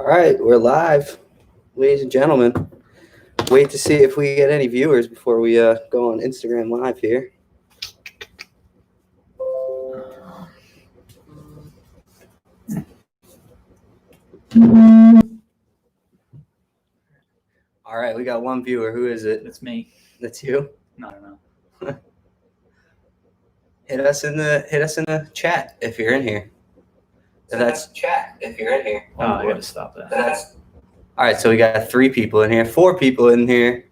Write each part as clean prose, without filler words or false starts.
All right, we're live, ladies and gentlemen. Wait to see if we get any viewers before we go on Instagram Live here. All right, we got one viewer. Who is it? That's me. That's you? No, I don't know. Hit us in the chat if you're in here. That's chat if you're in here. Oh, I gotta stop that. All right, so we got 3 people in here, 4 people in here.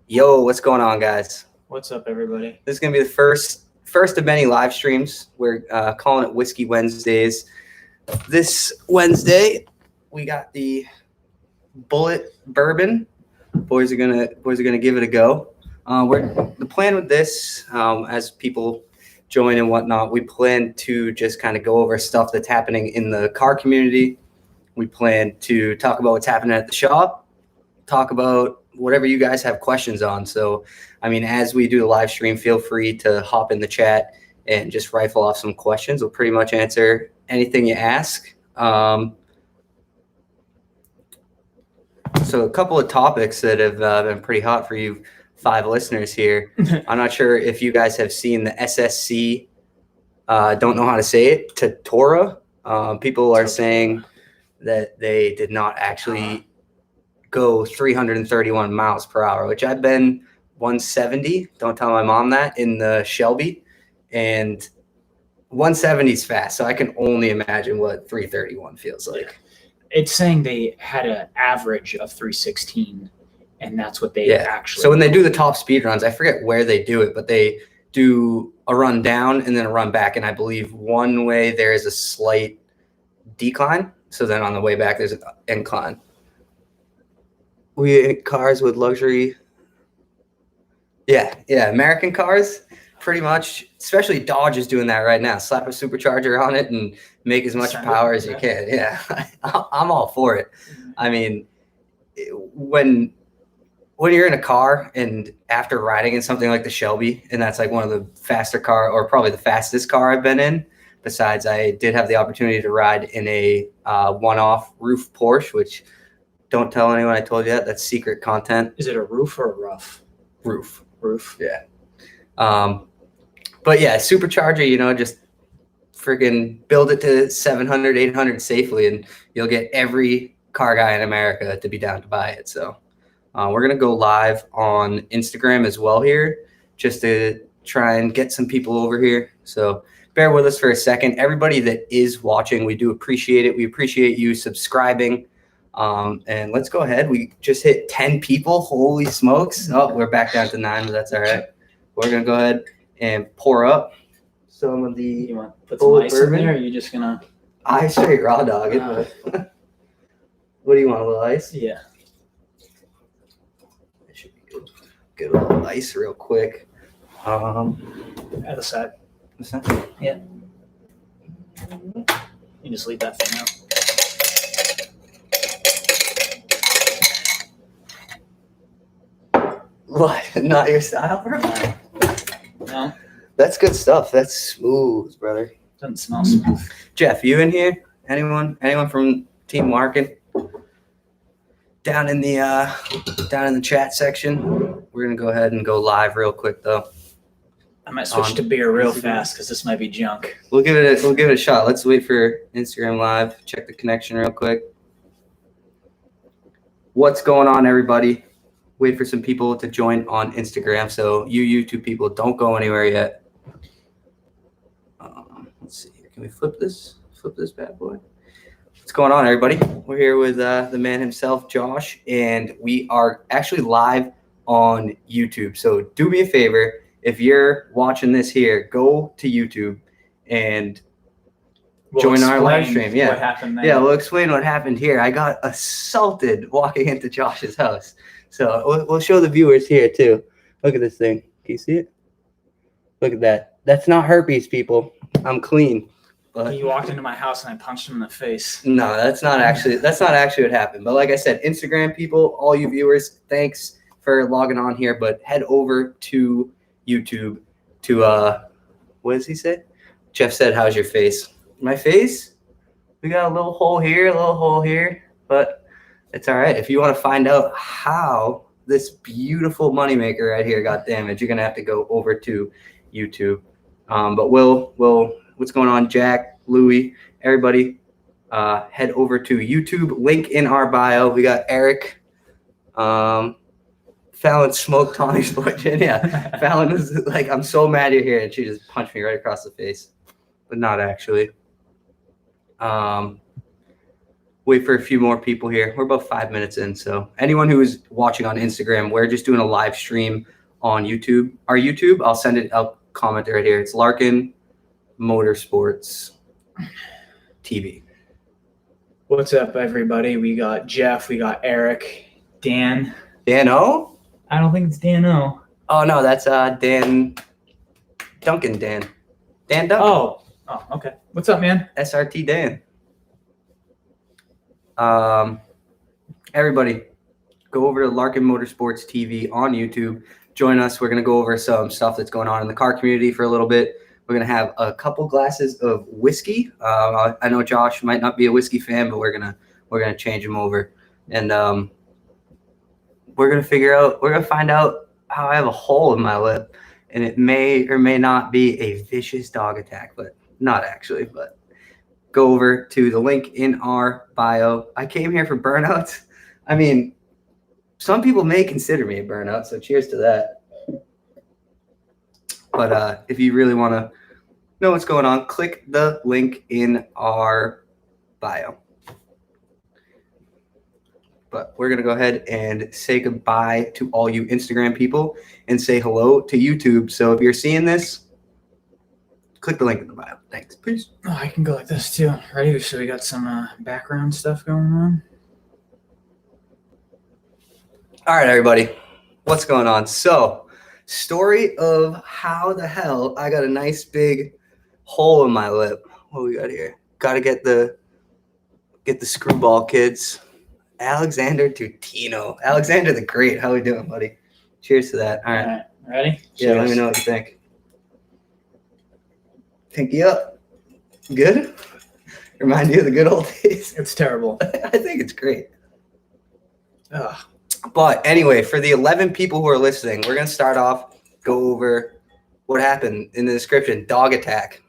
Yo, what's going on, guys? What's up, everybody? This is gonna be the first of many live streams. We're calling it Whiskey Wednesdays. This Wednesday, we got the Bullet Bourbon. Boys are gonna give it a go. The plan with this, as people join and whatnot, we plan to just kind of go over stuff that's happening in the car community. We plan to talk about what's happening at the shop, talk about whatever you guys have questions on. So, I mean, as we do the live stream, feel free to hop in the chat and just rifle off some questions. We'll pretty much answer anything you ask. So a couple of topics that have been pretty hot for you 5 listeners here. I'm not sure if you guys have seen the SSC, don't know how to say it, Tuatara. People are saying that they did not actually go 331 miles per hour, which I've been 170. Don't tell my mom that, in the Shelby. And 170 is fast, so I can only imagine what 331 feels like. It's saying they had an average of 316, and that's what they actually. So when they do the top speed runs, I forget where they do it, but they do a run down and then a run back. And I believe one way there is a slight decline. So then on the way back, there's an incline. We cars with luxury. Yeah. American cars, pretty much, especially Dodge is doing that right now. Slap a supercharger on it and make as much power as you can. Yeah, I'm all for it. I mean, when you're in a car and after riding in something like the Shelby, and that's like one of the faster car, or probably the fastest car I've been in. Besides, I did have the opportunity to ride in a one-off roof Porsche, which don't tell anyone I told you that. That's secret content. Is it a roof or a rough? Roof. Yeah. But yeah, supercharger, just freaking build it to 700, 800 safely, and you'll get every car guy in America to be down to buy it. So we're going to go live on Instagram as well here, just to try and get some people over here. So bear with us for a second. Everybody that is watching, we do appreciate it. We appreciate you subscribing. And let's go ahead. We just hit 10 people. Holy smokes. Oh, we're back down to 9, but that's all right. We're going to go ahead and pour up some of the. You want to put some ice in there, or are you just going to? I straight raw dog it. What do you want, a little ice? Yeah. That should be good. Get a little ice real quick. At the side. Yeah. You just leave that thing out. What? Not your style, bro? No. That's good stuff. That's smooth, brother. Doesn't smell smooth. Jeff, you in here? Anyone from Team Larkin? Down in the chat section. We're gonna go ahead and go live real quick though. I might switch to beer real fast because this might be junk. We'll give it a shot. Let's wait for Instagram Live. Check the connection real quick. What's going on, everybody? Wait for some people to join on Instagram. So you YouTube people, don't go anywhere yet. Let's see here. Can we flip this? Flip this bad boy. What's going on, everybody? We're here with the man himself, Josh, and we are actually live on YouTube. So do me a favor. If you're watching this here, go to YouTube and join our live stream. Yeah. What happened there. Yeah, we'll explain what happened here. I got assaulted walking into Josh's house. So we'll show the viewers here too. Look at this thing. Can you see it? Look at that. That's not herpes, people. I'm clean. But you walked into my house and I punched him in the face. No, that's not actually what happened. But like I said, Instagram people, all you viewers, thanks for logging on here. But head over to YouTube to what does he say? Jeff said, "How's your face?" My face? We got a little hole here, a little hole here, but it's all right. If you want to find out how this beautiful moneymaker right here got damaged, you're gonna have to go over to YouTube. But Will, what's going on? Jack, Louie, everybody, head over to YouTube. Link in our bio. We got Eric. Fallon smoked Tawny's fortune. Yeah, Fallon was like, "I'm so mad you're here," and she just punched me right across the face, but not actually. Wait for a few more people here. We're about 5 minutes in, so anyone who is watching on Instagram, we're just doing a live stream on YouTube. Our YouTube, I'll comment it right here. It's Larkin Motorsports TV. What's up, everybody? We got Jeff, we got Eric, Dan. Dan O? I don't think it's Dan O. Oh no, that's Dan Duncan. Dan Duncan. Oh, okay. What's up, man? SRT Dan. Everybody, go over to Larkin Motorsports TV on YouTube. Join us. We're gonna go over some stuff that's going on in the car community for a little bit. We're gonna have a couple glasses of whiskey. I know Josh might not be a whiskey fan, but we're gonna change him over, and we're gonna find out how I have a hole in my lip, and it may or may not be a vicious dog attack, but not actually. But go over to the link in our bio. I came here for burnouts. I mean, some people may consider me a burnout, so cheers to that. But if you really want to know what's going on, click the link in our bio. But we're going to go ahead and say goodbye to all you Instagram people and say hello to YouTube. So if you're seeing this, click the link in the bio. Thanks. Peace. Oh, I can go like this too. Ready? So we got some background stuff going on. All right, everybody. What's going on? So, story of how the hell I got a nice big hole in my lip. What we got here? Got to get the screwball kids. Alexander Tutino. Alexander the Great. How we doing, buddy? Cheers to that. All right. Ready? Yeah, Cheers. let me know what you think. Pinky up. Good? Remind you of the good old days? It's terrible. I think it's great. Ugh. But anyway, for the 11 people who are listening, we're going to start off, go over what happened in the description, dog attack.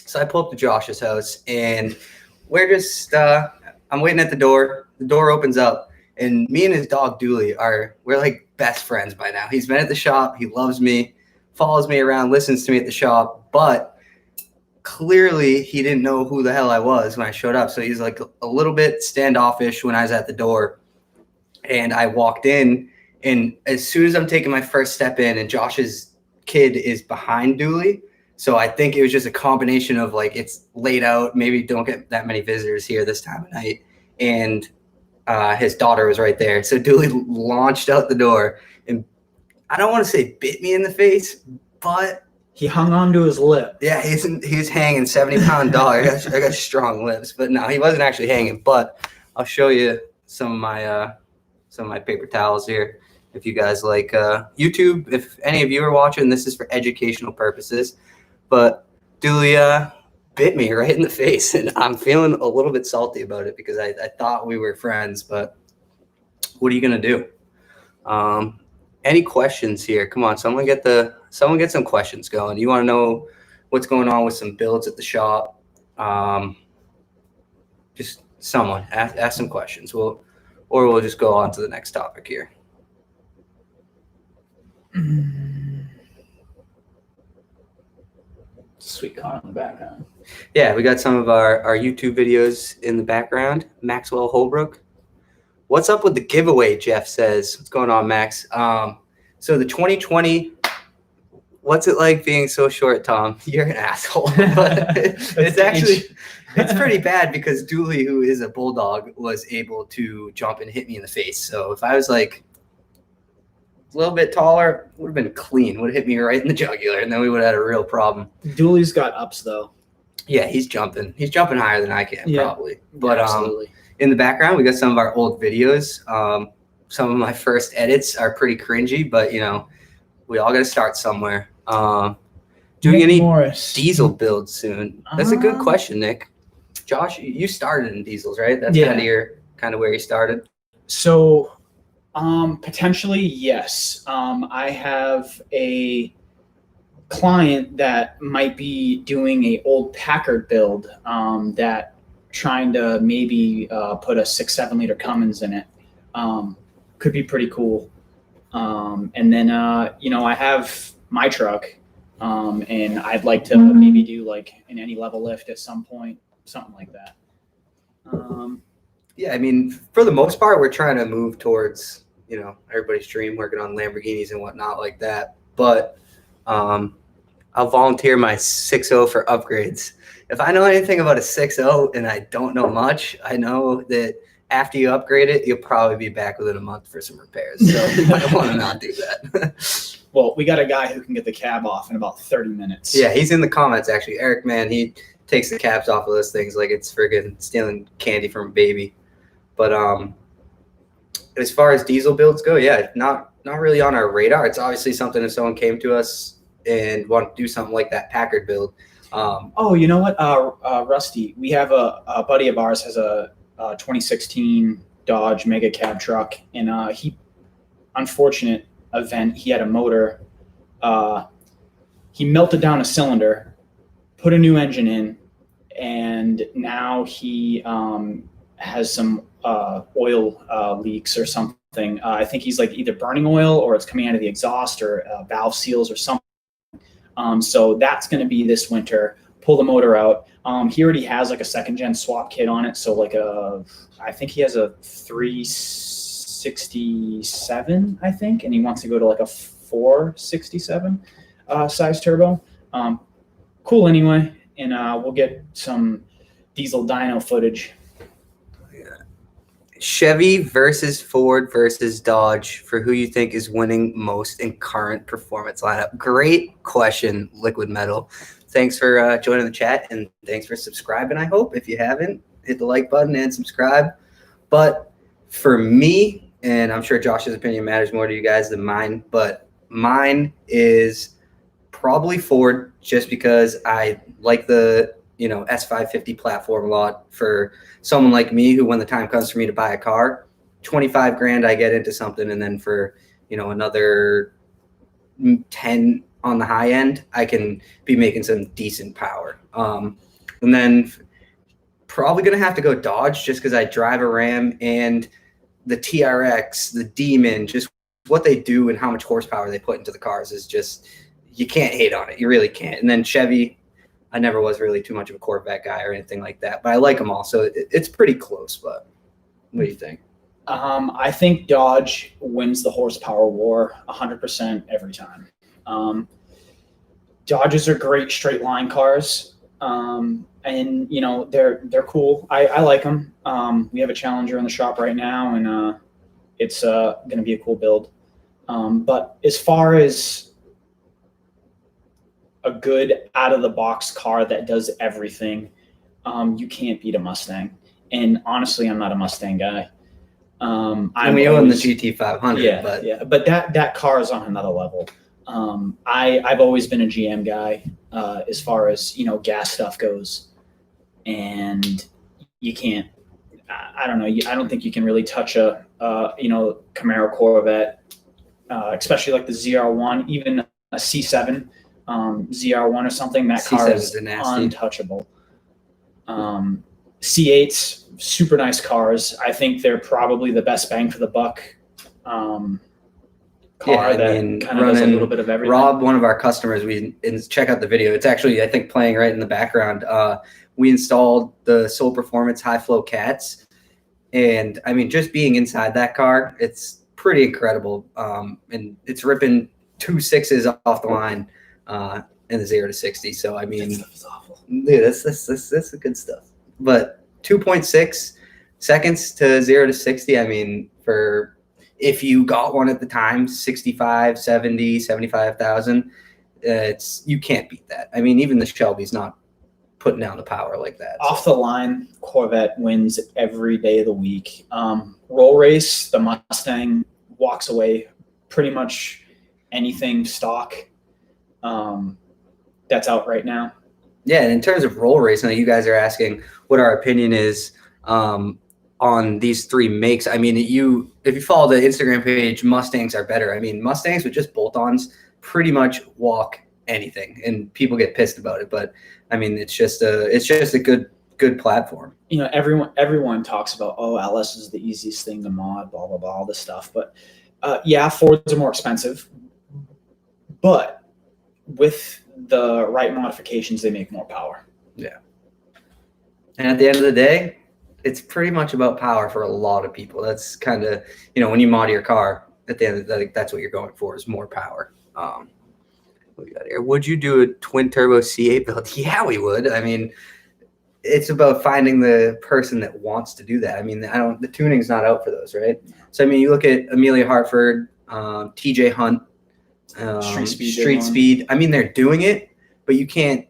So I pull up to Josh's house, and we're just, I'm waiting at the door. The door opens up, and me and his dog, Dooley, we're like best friends by now. He's been at the shop. He loves me, follows me around, listens to me at the shop, but clearly he didn't know who the hell I was when I showed up. So he's like a little bit standoffish when I was at the door. And I walked in, and as soon as I'm taking my first step in, and Josh's kid is behind Dooley, so I think it was just a combination of like it's laid out, maybe don't get that many visitors here this time of night, and his daughter was right there. So Dooley launched out the door, and I don't want to say bit me in the face, but he hung on to his lip. Yeah, he's hanging 70-pound dog. I got strong lips, but no, he wasn't actually hanging. But I'll show you some of my paper towels here. If you guys like YouTube, if any of you are watching, this is for educational purposes. But Dooley bit me right in the face, and I'm feeling a little bit salty about it because I thought we were friends, but what are you gonna do? Any questions here? Come on, someone get some questions going. You want to know what's going on with some builds at the shop? Just someone ask some questions. We'll just go on to the next topic here. Sweet car in the background. Yeah, we got some of our YouTube videos in the background. Maxwell Holbrook. What's up with the giveaway, Jeff says. What's going on, Max? So the 2020, what's it like being so short, Tom? You're an asshole. But it's pretty bad because Dooley, who is a bulldog, was able to jump and hit me in the face. So if I was like a little bit taller, it would have been clean. Would have hit me right in the jugular, and then we would have had a real problem. Dooley's got ups, though. Yeah, he's jumping. He's jumping higher than I can, probably. But yeah, absolutely. In the background, we got some of our old videos. Some of my first edits are pretty cringy, but, you know, we all got to start somewhere. Doing Nick any Morris. diesel builds soon? That's a good question, Nick. Josh, you started in diesels, right? That's Yeah. kind of where you started. So, potentially, yes. I have a client that might be doing a old Packard build that trying to maybe put a 6-7 liter Cummins in it. Could be pretty cool. And then I have my truck, and I'd like to maybe do like an any level lift at some point, something like that. Yeah, I mean, for the most part, we're trying to move towards, everybody's dream, working on Lamborghinis and whatnot like that. But I'll volunteer my 6.0 for upgrades. If I know anything about a 6.0 and I don't know much, I know that after you upgrade it, you'll probably be back within a month for some repairs. So you might want to not do that. Well, we got a guy who can get the cab off in about 30 minutes. Yeah, he's in the comments, actually. Eric, man, he takes the caps off of those things like it's friggin' stealing candy from a baby. But as far as diesel builds go, yeah, not really on our radar. It's obviously something if someone came to us and wanted to do something like that Packard build. Oh, you know what, Rusty? We have a buddy of ours has a 2016 Dodge Mega Cab truck, and unfortunate event, he had a motor. He melted down a cylinder, put a new engine in, and now he has some oil leaks or something. I think he's like either burning oil or it's coming out of the exhaust or valve seals or something. So that's going to be this winter. Pull the motor out. He already has like a second gen swap kit on it. So like I think he has a 367, I think, and he wants to go to like a 467 size turbo. Cool anyway. And we'll get some diesel dyno footage. Chevy versus Ford versus Dodge for who you think is winning most in current performance lineup. Great question, Liquid Metal. Thanks for joining the chat, and thanks for subscribing, I hope. If you haven't, hit the like button and subscribe. But for me, and I'm sure Josh's opinion matters more to you guys than mine, but mine is probably Ford just because I like the S550 platform a lot. For someone like me who, when the time comes for me to buy a car, 25 grand, I get into something. And then for, another 10 on the high end, I can be making some decent power. And then probably going to have to go Dodge just because I drive a Ram, and the TRX, the Demon, just what they do and how much horsepower they put into the cars is just, you can't hate on it. You really can't. And then Chevy, I never was really too much of a Corvette guy or anything like that, but I like them all. So it's pretty close. But what do you think? I think Dodge wins the horsepower war 100% every time. Dodges are great straight line cars, and they're cool. I like them. We have a Challenger in the shop right now, and it's going to be a cool build. But as far as a good out of the box car that does everything, you can't beat a Mustang. And honestly, I'm not a Mustang guy. We own the GT500, but that car is on another level. I've always been a GM guy as far as gas stuff goes, and you can't. I don't know. I don't think you can really touch a Camaro Corvette, especially like the ZR1, even a C7. ZR1 or something, that car is untouchable. C8s, super nice cars. I think they're probably the best bang for the buck car that kind of does a little bit of everything. Rob, one of our customers, check out the video. It's actually, I think, playing right in the background. We installed the Soul Performance High Flow Cats, and I mean, just being inside that car, it's pretty incredible. And it's ripping 2 6s off the line. In the 0 to 60. So I mean, that stuff is awful. Dude, that's the good stuff. But 2.6 seconds to 0 to 60. I mean, for if you got one at the time, 65, 70, 75,000, you can't beat that. I mean, even the Shelby's not putting down the power like that. Off the line, Corvette wins every day of the week. Roll race, the Mustang walks away pretty much anything stock that's out right now. Yeah, and in terms of roll racing, you guys are asking what our opinion is on these three makes. I mean, if you follow the Instagram page, Mustangs are better. I mean, Mustangs with just bolt-ons pretty much walk anything, and people get pissed about it. But I mean, it's just a good platform. You know, everyone talks about, oh, LS is the easiest thing to mod, blah blah blah, all this stuff. But yeah, Fords are more expensive, but with the right modifications, they make more power. Yeah. And at the end of the day, it's pretty much about power for a lot of people. That's kind of, when you mod your car, at the end of the day, that's what you're going for, is more power. What we got here? Would you do a twin turbo C8 build? Yeah, we would. I mean, it's about finding the person that wants to do that. I mean, the tuning's not out for those, right? So I mean, you look at Amelia Hartford, TJ Hunt, Street Speed. I mean, they're doing it, but you can't.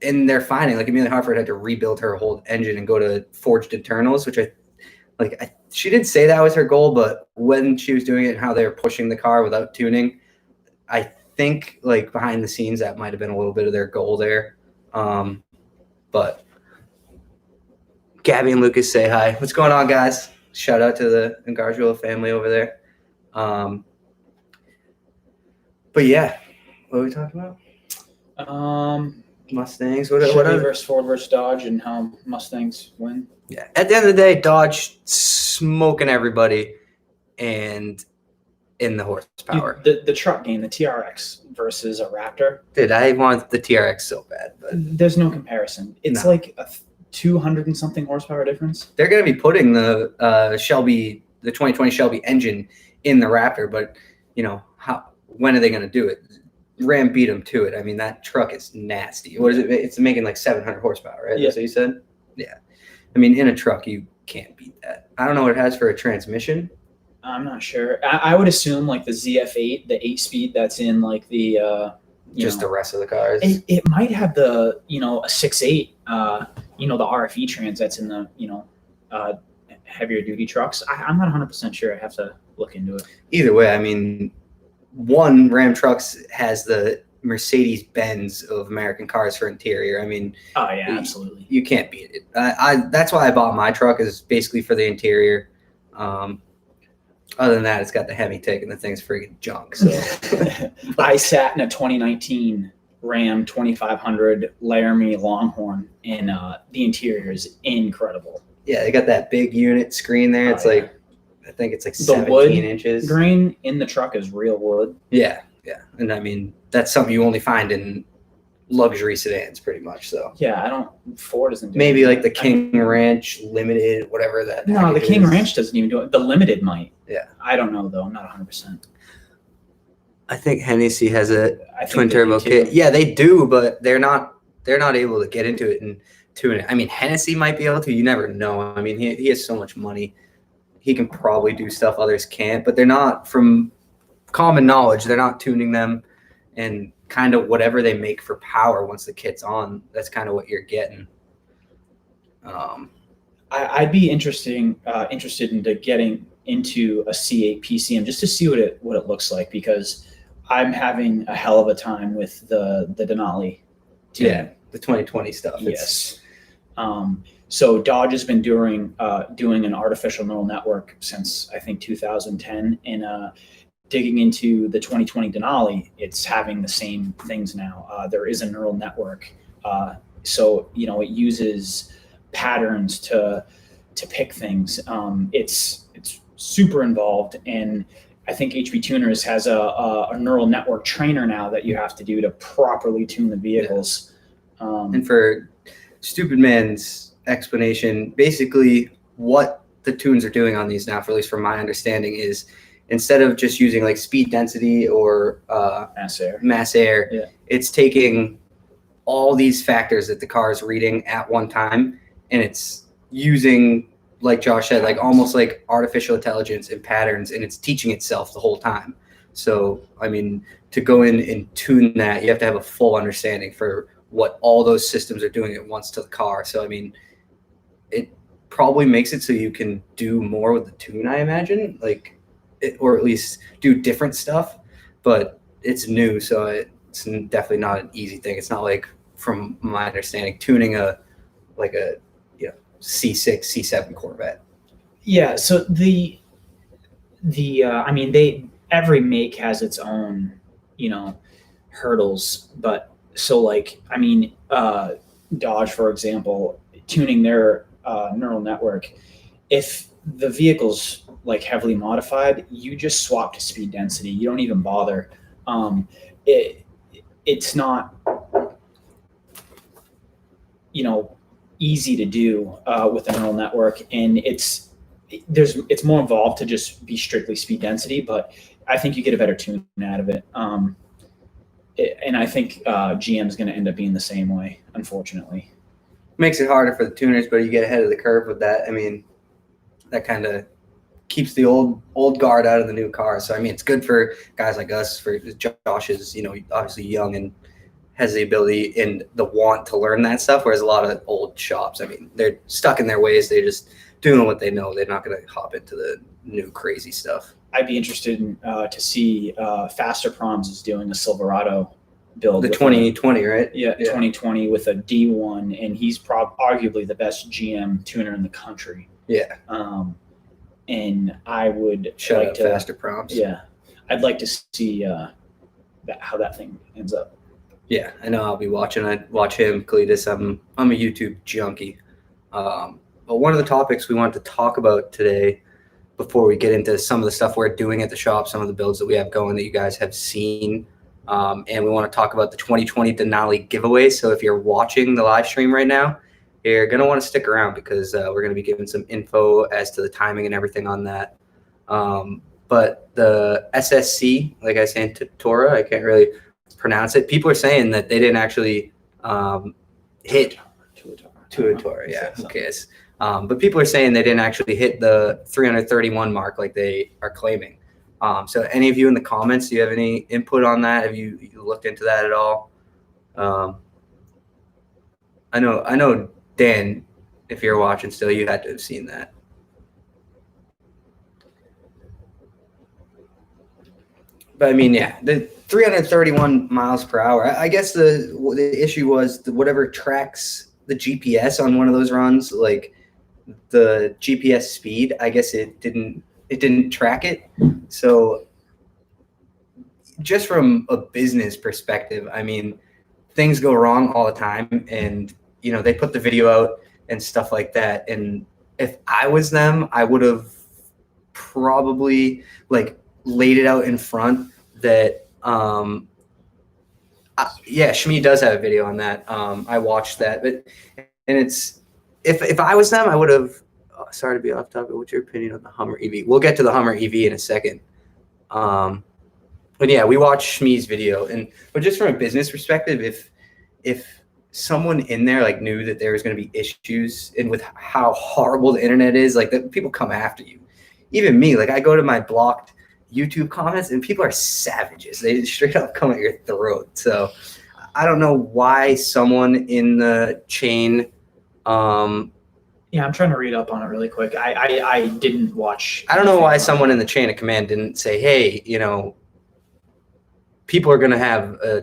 And they're finding, like, Amelia Hartford had to rebuild her whole engine and go to forged internals, which she didn't say that was her goal, but when she was doing it and how they were pushing the car without tuning, I think, like, behind the scenes, that might have been a little bit of their goal there. But Gabby and Lucas say hi. What's going on, guys? Shout out to the Engargiolo family over there. But yeah, what are we talking about? Mustangs. What versus Ford versus Dodge, and how Mustangs win. Yeah. At the end of the day, Dodge smoking everybody, and in the horsepower. Dude, the truck game, the TRX versus a Raptor. Dude, I want the TRX so bad, but there's no comparison. It's like a 200 and something horsepower difference. They're going to be putting the 2020 Shelby engine in the Raptor, but when are they going to do it? Ram beat them to it. I mean, that truck is nasty. What is it? It's making like 700 horsepower, right? Yeah. That's what you said? Yeah. I mean, in a truck, you can't beat that. I don't know what it has for a transmission. I'm not sure. I would assume like the ZF8, the 8-speed that's in like the the rest of the cars. It might have the a 6.8 the RFE trans that's in the heavier duty trucks. I'm not 100% sure. I have to look into it. Either way, I mean, one, Ram Trucks has the Mercedes-Benz of American cars for interior. I mean, oh yeah, absolutely. You can't beat it. That's why I bought my truck, is basically for the interior. Other than that, it's got the Hemi tank and the thing's friggin' junk. So I sat in a 2019 Ram 2500 Laramie Longhorn, and the interior is incredible. Yeah, they got that big unit screen there. It's I think it's like 17 inches. The grain in the truck is real wood. Yeah. And I mean, that's something you only find in luxury sedans pretty much. So yeah, Ford doesn't do maybe like the King Ranch Limited, whatever that. No, the King Ranch doesn't even do it. The Limited might. Yeah. I don't know though. I'm not 100%. I think Hennessy has a twin turbo kit. Yeah, they do, but they're not able to get into it and tune it. I mean, Hennessy might be able to. You never know. I mean, he has so much money. He can probably do stuff others can't, but they're not, from common knowledge, they're not tuning them, and kind of whatever they make for power once the kit's on, that's kind of what you're getting. I'd be interested into getting into a C8 PCM just to see what it looks like, because I'm having a hell of a time with the Denali. Yeah, the 2020 stuff. Yes. So Dodge has been doing an artificial neural network since I think 2010, and digging into the 2020 Denali, it's having the same things now. There is a neural network, so it uses patterns to pick things. It's super involved, and I think HP Tuners has a neural network trainer now that you have to do to properly tune the vehicles. Yeah. And for Stupid Man's explanation, basically what the tunes are doing on these now, for at least from my understanding, is instead of just using like speed density or mass air, yeah, it's taking all these factors that the car is reading at one time, and it's using, like Josh said, like almost like artificial intelligence and patterns, and it's teaching itself the whole time. So I mean, to go in and tune that, you have to have a full understanding for what all those systems are doing at once to the car. So I mean, it probably makes it so you can do more with the tune, I imagine, or at least do different stuff. But it's new, so it's definitely not an easy thing. It's not like from my understanding, tuning a C6, C7 Corvette. Yeah. So I mean, every make has its own, hurdles, but so like, I mean, Dodge, for example, tuning their neural network, if the vehicle's like heavily modified, you just swap to speed density. You don't even bother. It's not, easy to do with a neural network, and it's more involved to just be strictly speed density. But I think you get a better tune out of it. And I think GM's going to end up being the same way, unfortunately. Makes it harder for the tuners, but you get ahead of the curve with that. I mean, that kind of keeps the old guard out of the new car. So I mean, it's good for guys like us. For Josh is, obviously young and has the ability and the want to learn that stuff. Whereas a lot of old shops, I mean, they're stuck in their ways. They're just doing what they know. They're not going to hop into the new crazy stuff. I'd be interested in, to see Faster Proms is doing a Silverado build. The 2020, right? Yeah, 2020 with a D1, and he's arguably the best GM tuner in the country. Yeah. And I would Shout out Faster Proms. Yeah, I'd like to see how that thing ends up. Yeah, I know I'll be watching. I watch him, Cletus. I'm a YouTube junkie. But one of the topics we wanted to talk about today, before we get into some of the stuff we're doing at the shop, some of the builds that we have going that you guys have seen, and we want to talk about the 2020 Denali giveaway. So if you're watching the live stream right now, you're going to want to stick around because we're going to be giving some info as to the timing and everything on that. But the SSC, like I said, Tuatara, I can't really pronounce it. People are saying that they didn't actually hit Tuatara. Yeah, who cares? But people are saying they didn't actually hit the 331 mark like they are claiming. So any of you in the comments, do you have any input on that? Have you looked into that at all? I know, Dan, if you're watching still, you had to have seen that. But I mean, yeah, the 331 miles per hour. I guess the issue was whatever tracks the GPS on one of those runs, like the GPS speed, I guess it didn't track it. So just from a business perspective, I mean, things go wrong all the time, and they put the video out and stuff like that. And if I was them, I would have probably laid it out in front that Shmi does have a video on that. I watched that, and it's if I was them, I would have sorry to be off topic. What's your opinion on the Hummer EV? We'll get to the Hummer EV in a second. But yeah, we watched Shmi's video, but just from a business perspective, if someone in there knew that there was going to be issues, and with how horrible the internet is, that people come after you. Even me, I go to my blocked YouTube comments and people are savages. They just straight up come at your throat. So I don't know why someone in the chain. Yeah, I'm trying to read up on it really quick. I didn't watch. I don't know why someone in the chain of command didn't say, hey, people are going to have a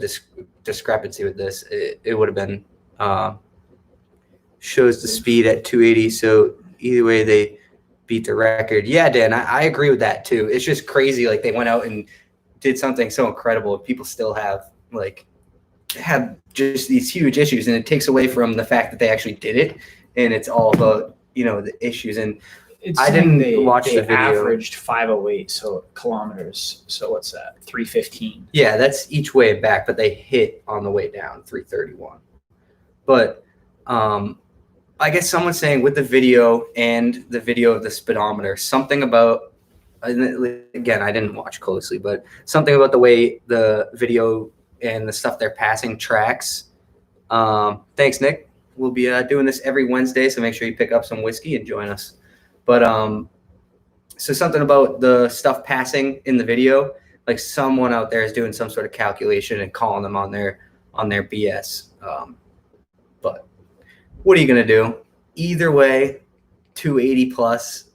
discrepancy with this. It would have been shows the speed at 280. So either way, they beat the record. Yeah, Dan, I agree with that too. It's just crazy. They went out and did something so incredible. People still have just these huge issues, and it takes away from the fact that they actually did it. And it's all about, the issues. And I didn't watch the video. Averaged 508 kilometers. So what's that? 315. Yeah, that's each way back, but they hit on the way down 331. But I guess someone's saying with the video and the video of the speedometer, something about, again, I didn't watch closely, but something about the way the video and the stuff they're passing tracks. Thanks, Nick. We'll be doing this every Wednesday, so make sure you pick up some whiskey and join us. But so something about the stuff passing in the video, someone out there is doing some sort of calculation and calling them on their BS. But what are you gonna do? Either way, 280 plus,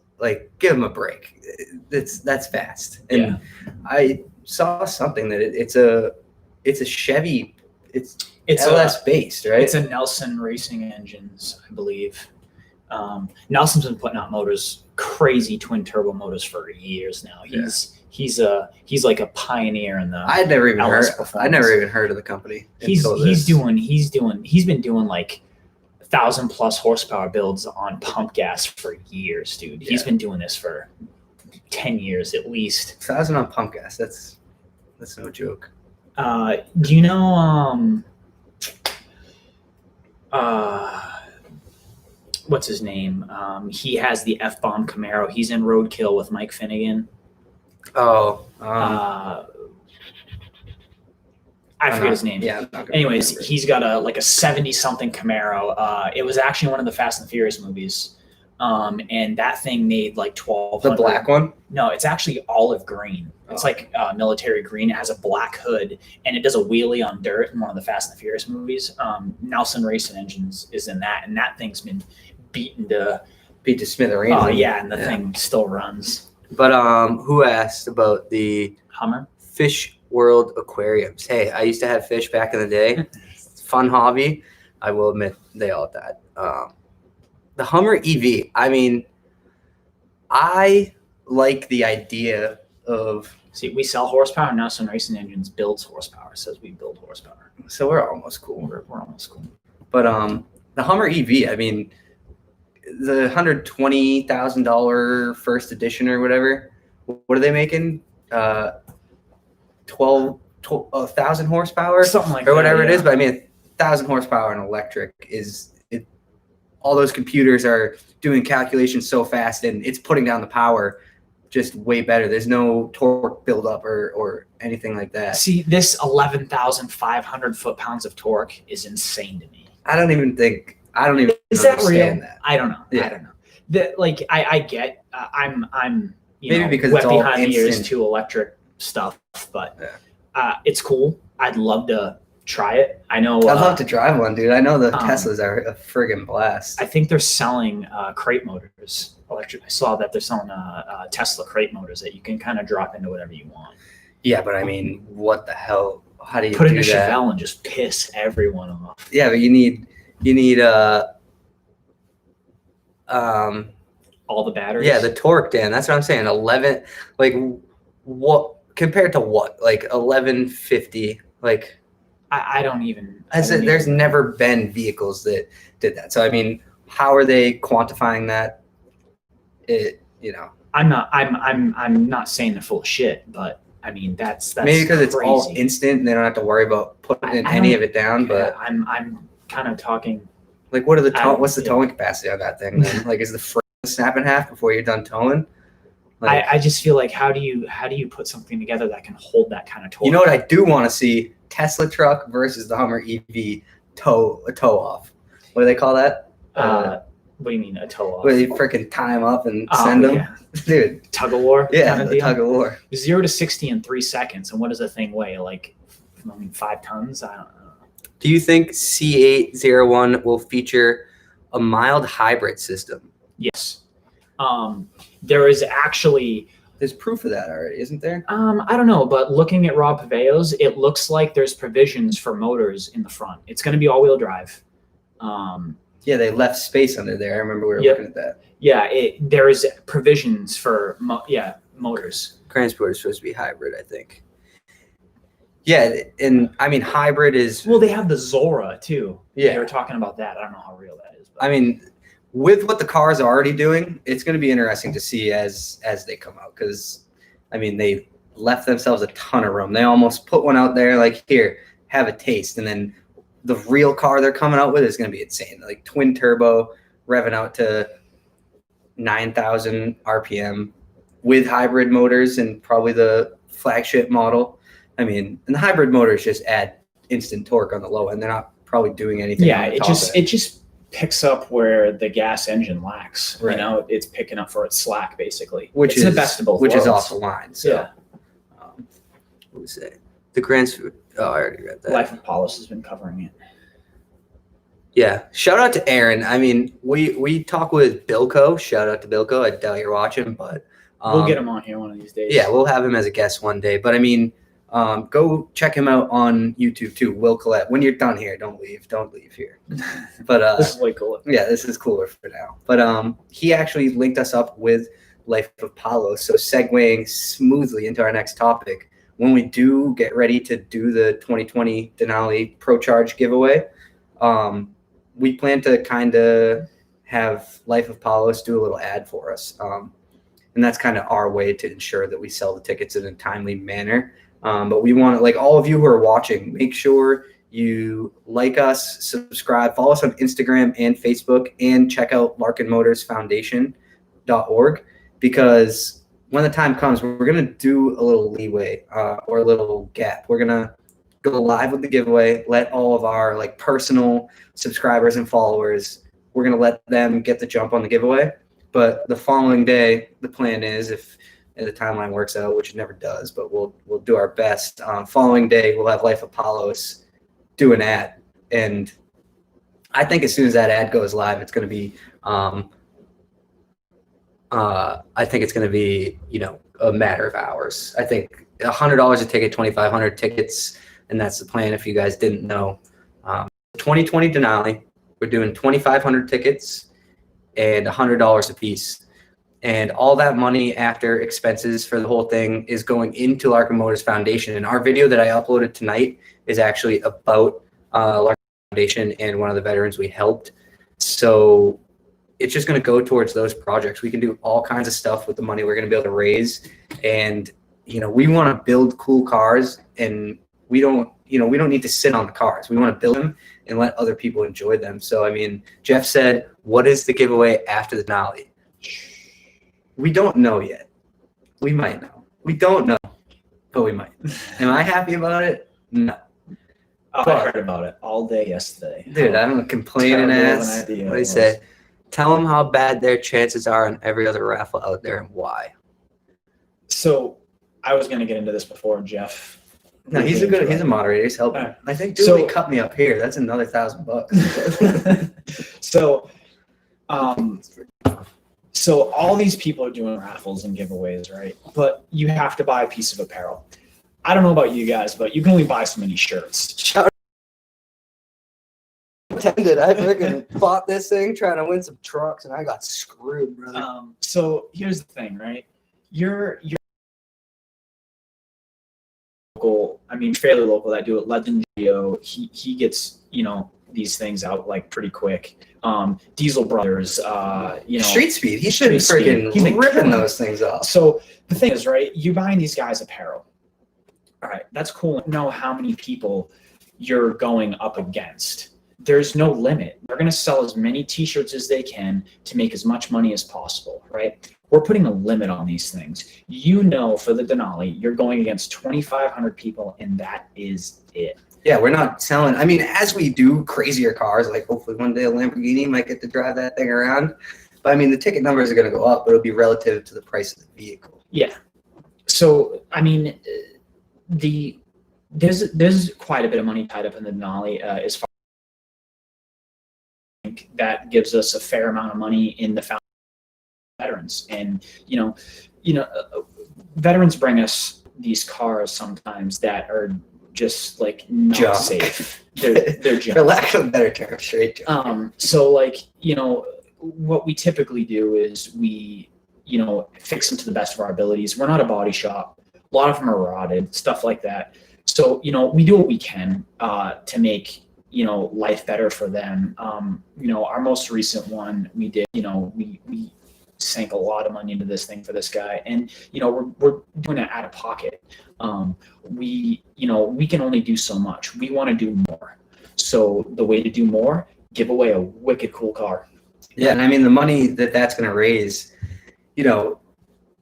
give them a break. That's fast. And yeah. I saw something that it's a Chevy. It's LS based, right? It's a Nelson Racing Engines, I believe. Nelson's been putting out motors, crazy twin turbo motors for years now. He's like a pioneer in the. I'd never even LS heard. performance. I never even heard of the company. He's been doing like 1,000+ horsepower builds on pump gas for years, dude. He's been doing this for 10 years at least. 1,000 on pump gas. That's no joke. Do you know what's his name? He has the F-Bomb Camaro. He's in Roadkill with Mike Finnegan. Oh. I forget his name. Yeah. Anyways, he's got a 70-something Camaro. It was actually one of the Fast and Furious movies. And that thing made like 1,200. The black one? No, it's actually olive green. It's like military green. It has a black hood, and it does a wheelie on dirt in one of the Fast and Furious movies. Nelson Racing Engines is in that, and that thing's been beat to smithereens. Oh yeah, and the thing still runs. But who asked about the Hummer Fish World aquariums? Hey, I used to have fish back in the day. Fun hobby. I will admit they all died. The Hummer EV. I mean, I like the idea of. See, we sell horsepower. Nelson Racing Engines builds horsepower. It says we build horsepower. So we're almost cool. We're almost cool. But the Hummer EV. I mean, the $120,000 first edition or whatever. What are they making? 1,000 horsepower, something like or whatever that, it is. But I mean, 1,000 horsepower in electric is it. All those computers are doing calculations so fast, and it's putting down the power just way better. There's no torque buildup or anything like that. See, this 11,500 foot-pounds of torque is insane to me. I don't even Is that real? that. I don't know. Yeah. I don't know. I get. I'm Maybe because wet it's all behind the ears instant. to electric stuff, but it's cool. I'd love to try it. I know. I'd love to drive one, dude. I know the Teslas are a friggin' blast. I think they're selling crate motors, electric. I saw that they're selling Tesla crate motors that you can kind of drop into whatever you want. Yeah, but I mean, what the hell? How do you put do in a that? Chevelle and just piss everyone off? Yeah, but you need all the batteries. Yeah, the torque, Dan. That's what I'm saying. 11, like what compared to what? Like 1150. Like I don't even. There's never been vehicles that did that. So I mean, how are they quantifying that? I'm not saying they're full of shit, but I mean that's maybe because it's all crazy. instant and they don't have to worry about putting any of it down. But I'm kind of talking. Like, what's the towing capacity on that thing? Then? Like, is the frame snap in half before you're done towing? Like, I just feel like how do you put something together that can hold that kind of torque? You know what I do want to see? Tesla truck versus the Hummer EV tow off. What do they call that? What do you mean a tow off? Where you freaking tie them up and send them, dude. Tug of war. Yeah, kind of the deal? tug of war. 0 to 60 in 3 seconds, and what does the thing weigh? Like, 5 tons? I don't know. Do you think C801 will feature a mild hybrid system? Yes. There is actually. There's proof of that already, isn't there? I don't know, but looking at Rob Paveo's, it looks like there's provisions for motors in the front. It's going to be all-wheel drive. Yeah, they left space under there. I remember we were looking at that. Yeah, there is provisions for motors. Transport is supposed to be hybrid, I think. Yeah, and I mean hybrid is. Well, they have the Zora too. Yeah, they were talking about that. I don't know how real that is. But. I mean, with what the cars are already doing, it's going to be interesting to see as they come out because, I mean, they left themselves a ton of room. They almost put one out there like, here, have a taste, and then the real car they're coming out with is going to be insane. Like twin turbo, revving out to 9,000 RPM with hybrid motors and probably the flagship model. I mean, and the hybrid motors just add instant torque on the low end. They're not probably doing anything. Yeah, it just picks up where the gas engine lacks. Right. You know, it's picking up for its slack basically. Which is the best of both worlds. Which is off the line. So, yeah. What was it? The Grand. Oh, I already read that. Life of Paulus has been covering it. Yeah. Shout out to Aaron. I mean, we talk with Bilko. Shout out to Bilko. I doubt you're watching, but we'll get him on here one of these days. Yeah, we'll have him as a guest one day. But I mean, Go check him out on YouTube too, Will Collette. When you're done here, don't leave here. But This is way cool. yeah, this is cooler for now. But he actually linked us up with Life of Paulo. So segueing smoothly into our next topic, when we do get ready to do the 2020 Denali Pro Charge giveaway, we plan to kind of have Life of Paulos do a little ad for us. And that's kind of our way to ensure that we sell the tickets in a timely manner. But we want to, like, all of you who are watching, make sure you like us, subscribe, follow us on Instagram and Facebook, and check out larkinmotorsfoundation.org, because when the time comes, we're going to do a little leeway or a little gap. We're going to go live with the giveaway, let all of our like personal subscribers and followers, we're going to let them get the jump on the giveaway. But the following day, the plan is, if the timeline works out, which it never does, but we'll do our best. Following day, we'll have Life of Paulos do an ad, and I think as soon as that ad goes live, it's going to be, I think it's going to be, a matter of hours. I think $100 a ticket, 2,500 tickets, and that's the plan. If you guys didn't know, 2020 Denali, we're doing 2,500 tickets and $100 a piece. And all that money after expenses for the whole thing is going into Larkin Motors Foundation. And our video that I uploaded tonight is actually about Larkin Foundation and one of the veterans we helped. So it's just going to go towards those projects. We can do all kinds of stuff with the money we're going to be able to raise. And, we want to build cool cars, and we don't need to sit on the cars. We want to build them and let other people enjoy them. So, Jeff said, what is the giveaway after the Denali? We don't know yet. We might know. We don't know, but we might. Am I happy about it? No. Oh, I heard about it all day yesterday. Dude, I don't complain and ask. What do you say? Tell them how bad their chances are on every other raffle out there and why. So I was going to get into this before, Jeff. No, he's a moderator. He's helping. Right. I think Dooley cut me up here. That's another $1,000. So all these people are doing raffles and giveaways, right? But you have to buy a piece of apparel. I don't know about you guys, but you can only buy so many shirts. I freaking bought this thing trying to win some trucks, and I got screwed, brother. So here's the thing, right? You're local. Fairly local. That do it. Legend Geo. He gets these things out like pretty quick. Diesel Brothers, Street Speed. He should be freaking ripping those things off. So the thing is, right, you buying these guys apparel. All right, that's cool. Know how many people you're going up against. There's no limit. They're going to sell as many t-shirts as they can to make as much money as possible, right? We're putting a limit on these things. For the Denali, you're going against 2,500 people, and that is it. Yeah, we're not selling. As we do crazier cars, like hopefully one day a Lamborghini might get to drive that thing around. But the ticket numbers are going to go up, but it'll be relative to the price of the vehicle. Yeah. So, there's quite a bit of money tied up in the Denali as far as that gives us a fair amount of money in the foundation veterans. And, veterans bring us these cars sometimes that are just like not junk. Safe. They're junk. For lack of a better term, straight junk. So what we typically do is we, fix them to the best of our abilities. We're not a body shop. A lot of them are rotted, stuff like that. So, we do what we can to make, life better for them. Our most recent one we did, we sank a lot of money into this thing for this guy, and we're doing it out of pocket. We can only do so much. We want to do more. So the way to do more, give away a wicked cool car. Yeah, and the money that's going to raise,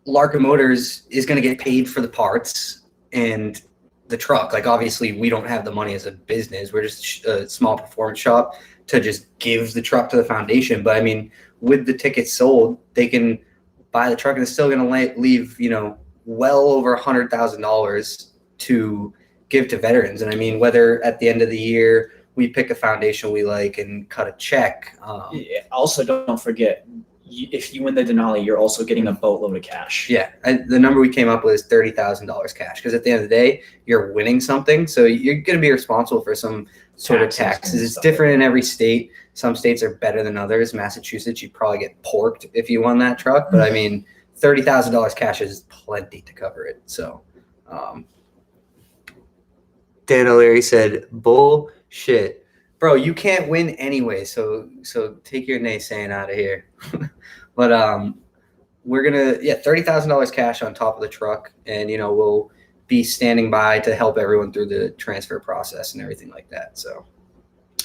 Larkin Motors is going to get paid for the parts and the truck. Like, obviously we don't have the money as a business. We're just a small performance shop to just give the truck to the foundation. But with the tickets sold, they can buy the truck, and it's still going to leave, well over $100,000 to give to veterans. And whether at the end of the year we pick a foundation we like and cut a check. Also, don't forget, if you win the Denali, you're also getting a boatload of cash. Yeah, the number we came up with is $30,000 cash, because at the end of the day, you're winning something, so you're going to be responsible for some sort of taxes. It's different in every state. Some states are better than others. Massachusetts, you'd probably get porked if you won that truck, but I mean, $30,000 cash is plenty to cover it. So, Dan O'Leary said, "Bullshit, bro. You can't win anyway. So take your naysaying out of here." But we're gonna $30,000 cash on top of the truck, and we'll be standing by to help everyone through the transfer process and everything like that. So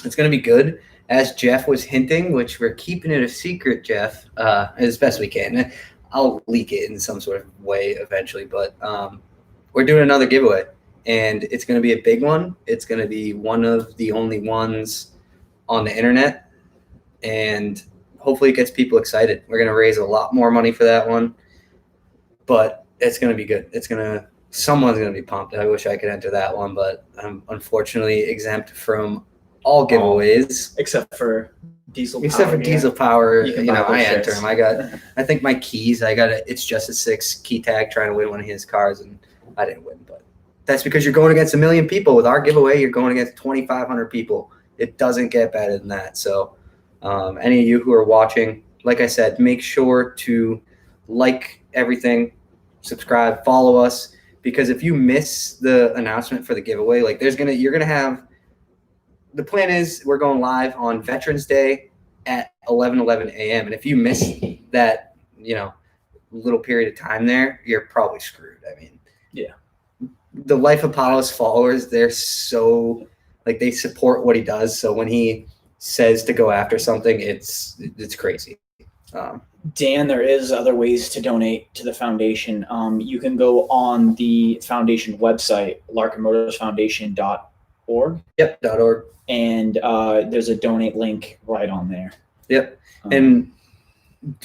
it's gonna be good. As Jeff was hinting, which we're keeping it a secret, Jeff, as best we can. I'll leak it in some sort of way eventually, but we're doing another giveaway, and it's going to be a big one. It's going to be one of the only ones on the internet, and hopefully it gets people excited. We're going to raise a lot more money for that one, but it's going to be good. Someone's going to be pumped. I wish I could enter that one, but I'm unfortunately exempt from all giveaways. Except for diesel power. Except for diesel power, I enter shares. them. I think my keys, It's Just a Six key tag trying to win one of his cars, and I didn't win. But that's because you're going against 1 million people. With our giveaway, you're going against 2,500 people. It doesn't get better than that. So any of you who are watching, like I said, make sure to like everything, subscribe, follow us, because if you miss the announcement for the giveaway, you're going to have. The plan is we're going live on Veterans Day at 11:11 a.m. And if you miss that, little period of time there, you're probably screwed. I mean, yeah. The Life Apollo's followers, they're so they support what he does. So when he says to go after something, it's crazy. Dan, there is other ways to donate to the foundation. You can go on the foundation website, larkinmotorsfoundation.org. Yep, .org. And there's a donate link right on there. Yep. And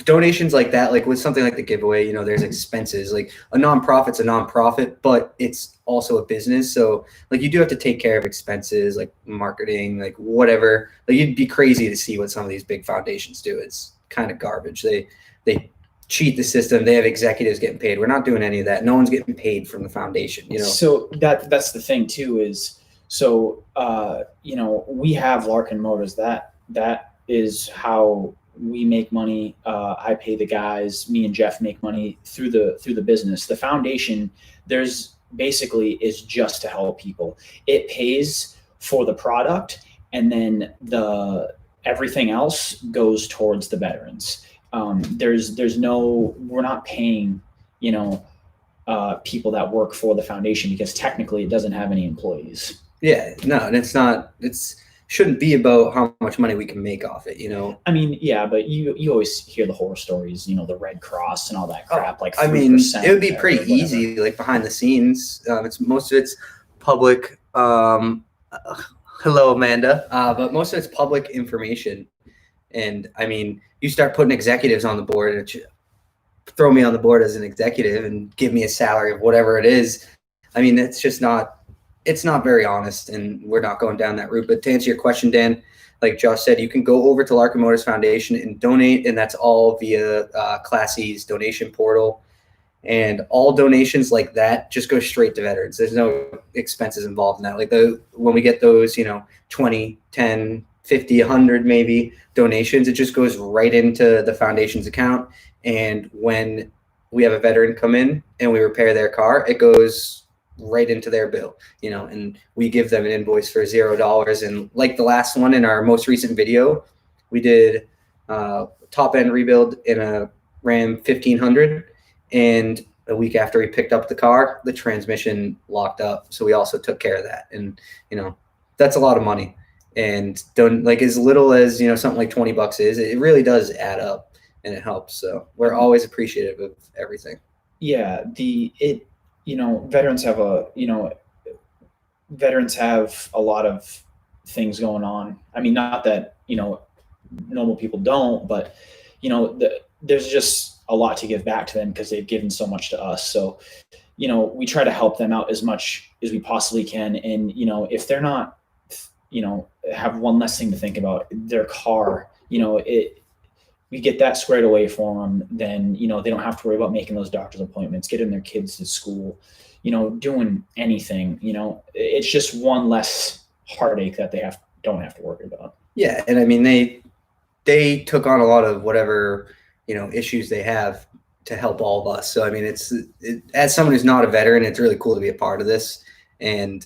donations like that, like with something like the giveaway, there's expenses. Like a nonprofit's a nonprofit, but it's also a business. So you do have to take care of expenses, like marketing, like whatever. You'd be crazy to see what some of these big foundations do. It's kind of garbage. They cheat the system. They have executives getting paid. We're not doing any of that. No one's getting paid from the foundation. So that's the thing too is. So, we have Larkin Motors. That is how we make money. I pay the guys. Me and Jeff make money through the business. The foundation, there's basically is just to help people. It pays for the product, and then everything else goes towards the veterans. We're not paying, people that work for the foundation, because technically it doesn't have any employees. Yeah, no, and shouldn't be about how much money we can make off it, I mean, yeah, but you always hear the horror stories, the Red Cross and all that crap. I mean, it would be pretty easy, behind the scenes. Most of it's public. Hello, Amanda. But most of it's public information, and I mean, you start putting executives on the board, and throw me on the board as an executive and give me a salary of whatever it is. I mean, it's just not. It's not very honest, and we're not going down that route. But to answer your question, Dan, like Josh said, you can go over to Larkin Motors Foundation and donate, and that's all via Class E's donation portal. And all donations like that just go straight to veterans. There's no expenses involved in that. When we get those, 20, 10, 50, 100 maybe donations, it just goes right into the foundation's account. And when we have a veteran come in and we repair their car, it goes right into their bill, and we give them an invoice for $0. And like the last one in our most recent video, we did top end rebuild in a Ram 1500, and a week after we picked up the car, the transmission locked up. So we also took care of that. And, that's a lot of money. And don't as little as, something like $20 is, it really does add up, and it helps. So we're always appreciative of everything. Yeah. Veterans have a lot of things going on. I mean, not that, normal people don't, but, there's just a lot to give back to them because they've given so much to us. So, we try to help them out as much as we possibly can. And, if they're not, have one less thing to think about, their car, we get that squared away for them, then, you know, they don't have to worry about making those doctor's appointments, getting their kids to school, you know, doing anything, you know, it's just one less heartache that they don't have to worry about. Yeah. And I mean, they took on a lot of whatever, you know, issues they have to help all of us. So, I mean, as someone who's not a veteran, it's really cool to be a part of this. And,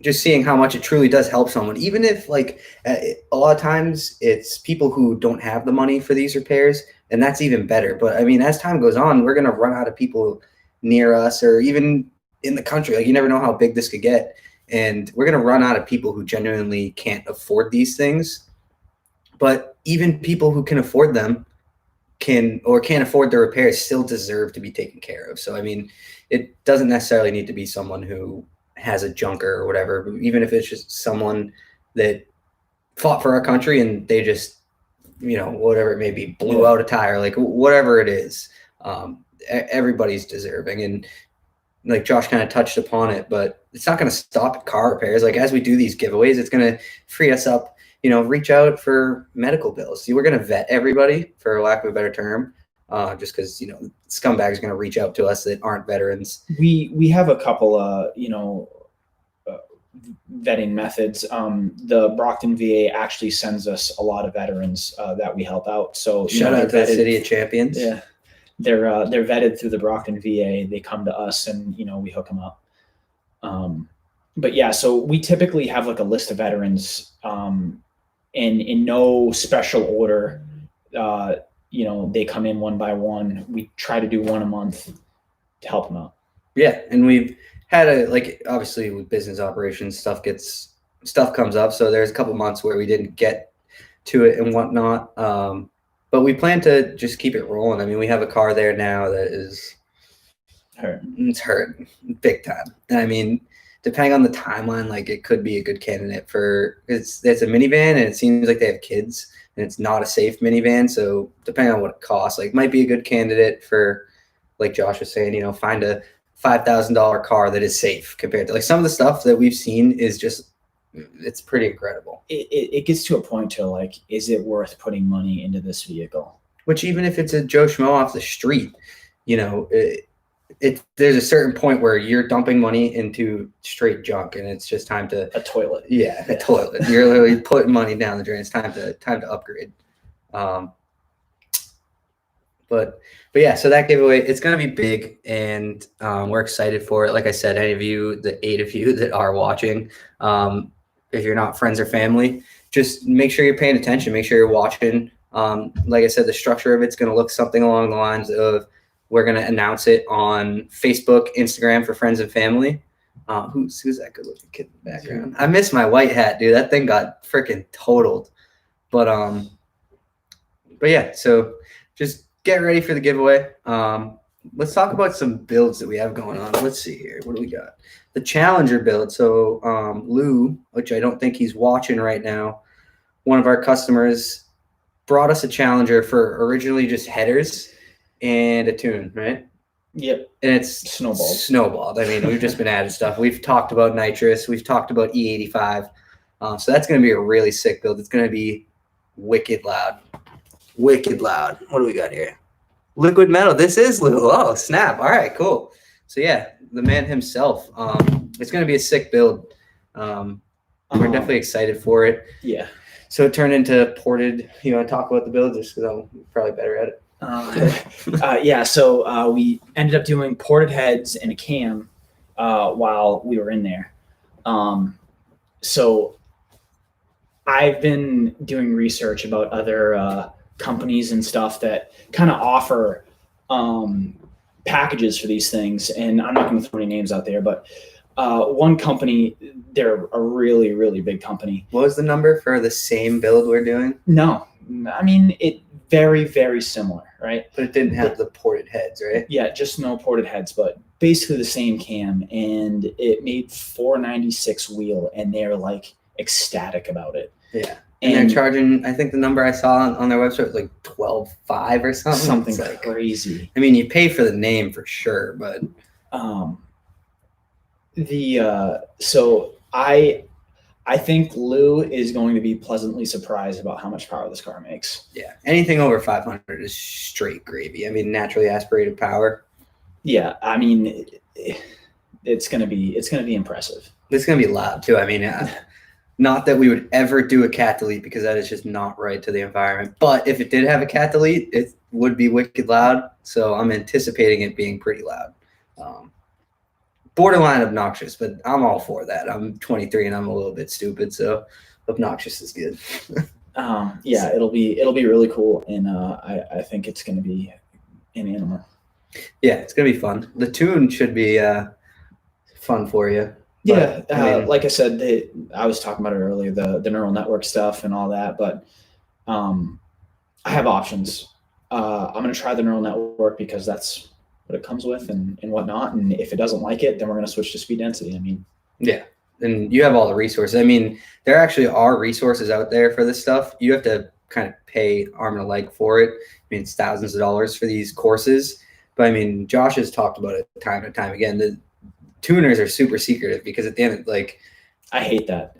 just seeing how much it truly does help someone, even if like a lot of times it's people who don't have the money for these repairs, and that's even better. But I mean, as time goes on, we're going to run out of people near us or even in the country. Like, you never know how big this could get. And we're going to run out of people who genuinely can't afford these things. But even people who can afford them can't afford the repairs still deserve to be taken care of. So, I mean, it doesn't necessarily need to be someone who has a junker or whatever, even if it's just someone that fought for our country and they just, you know, whatever it may be, blew out a tire, like whatever it is, everybody's deserving. And like Josh kind of touched upon it, but it's not going to stop at car repairs. Like, as we do these giveaways, it's going to free us up, you know, reach out for medical bills. See, we're going to vet everybody, for lack of a better term. Just because, you know, scumbags are going to reach out to us that aren't veterans. We have a couple, you know, vetting methods. The Brockton VA actually sends us a lot of veterans that we help out. So shout out to the City of Champions. Yeah, they're vetted through the Brockton VA. They come to us, and, you know, we hook them up. But yeah, so we typically have like a list of veterans, in no special order. You know, they come in one by one. We try to do one a month to help them out. Yeah. And we've had obviously with business operations, stuff comes up. So there's a couple months where we didn't get to it and whatnot. But we plan to just keep it rolling. I mean, we have a car there now that is it's hurting big time. And I mean, depending on the timeline, like, it could be a good candidate for, it's a minivan, and it seems like they have kids, and it's not a safe minivan. So depending on what it costs, like, might be a good candidate for, like Josh was saying, you know, find a $5,000 car that is safe compared to, like, some of the stuff that we've seen is just, it's pretty incredible. It gets to a point to, like, is it worth putting money into this vehicle? Which, even if it's a Joe Schmo off the street, you know, there's a certain point where you're dumping money into straight junk, and it's just time to a toilet. Yeah, a toilet. You're literally putting money down the drain. It's time to upgrade. But yeah, so that giveaway, it's going to be big, and we're excited for it. Like I said, any of you, the 8 of you that are watching, if you're not friends or family, just make sure you're paying attention. Make sure you're watching. Like I said, the structure of it's going to look something along the lines of, we're going to announce it on Facebook, Instagram for friends and family. Who's that good looking kid in the background? I miss my white hat, dude. That thing got freaking totaled. But yeah, so just get ready for the giveaway. Let's talk about some builds that we have going on. Let's see here. What do we got? The Challenger build. So Lou, which I don't think he's watching right now, one of our customers brought us a Challenger for originally just headers and a tune, right? Yep. And it's snowballed. I mean, we've just been adding stuff. We've talked about nitrous. We've talked about E85. So that's going to be a really sick build. It's going to be wicked loud. Wicked loud. What do we got here? Liquid metal. This is Lou. Oh, snap. All right, cool. So yeah, the man himself. It's going to be a sick build. We're definitely excited for it. Yeah. So it turned into ported. You want to talk about the build, just because I'm probably better at it. Yeah, so we ended up doing ported heads and a cam while we were in there. So I've been doing research about other companies and stuff that kind of offer packages for these things, and I'm not going to throw any names out there, but one company, they're a really, really big company. What was the number for the same build we're doing? No, I mean, it very, very similar, right? But it didn't have the ported heads, right? Yeah, just no ported heads, but basically the same cam, and it made 496 wheel, and they're like ecstatic about it. Yeah. And they're charging, I think the number I saw on their website was like $12,500 or something. Something like crazy. I mean, you pay for the name for sure, but so I I think Lou is going to be pleasantly surprised about how much power this car makes. Yeah, anything over 500 is straight gravy. I mean, naturally aspirated power. Yeah, I mean, it's gonna be impressive. It's gonna be loud too. I mean, not that we would ever do a cat delete because that is just not right to the environment. But if it did have a cat delete, it would be wicked loud. So I'm anticipating it being pretty loud. Borderline obnoxious, but I'm all for that. I'm 23 and I'm a little bit stupid, so obnoxious is good. Yeah, it'll be really cool, and I think it's gonna be an animal. Yeah, it's gonna be fun. The tune should be fun for you. Yeah, like I said, I was talking about it earlier, the neural network stuff and all that, but I have options. I'm going to try the neural network because that's what it comes with and whatnot. And if it doesn't like it, then we're going to switch to speed density. I mean, yeah, and you have all the resources. I mean, there actually are resources out there for this stuff. You have to kind of pay arm and a leg for it. I mean, it's thousands of dollars for these courses. But I mean, Josh has talked about it time and time again. The tuners are super secretive because at the end, like, I hate that.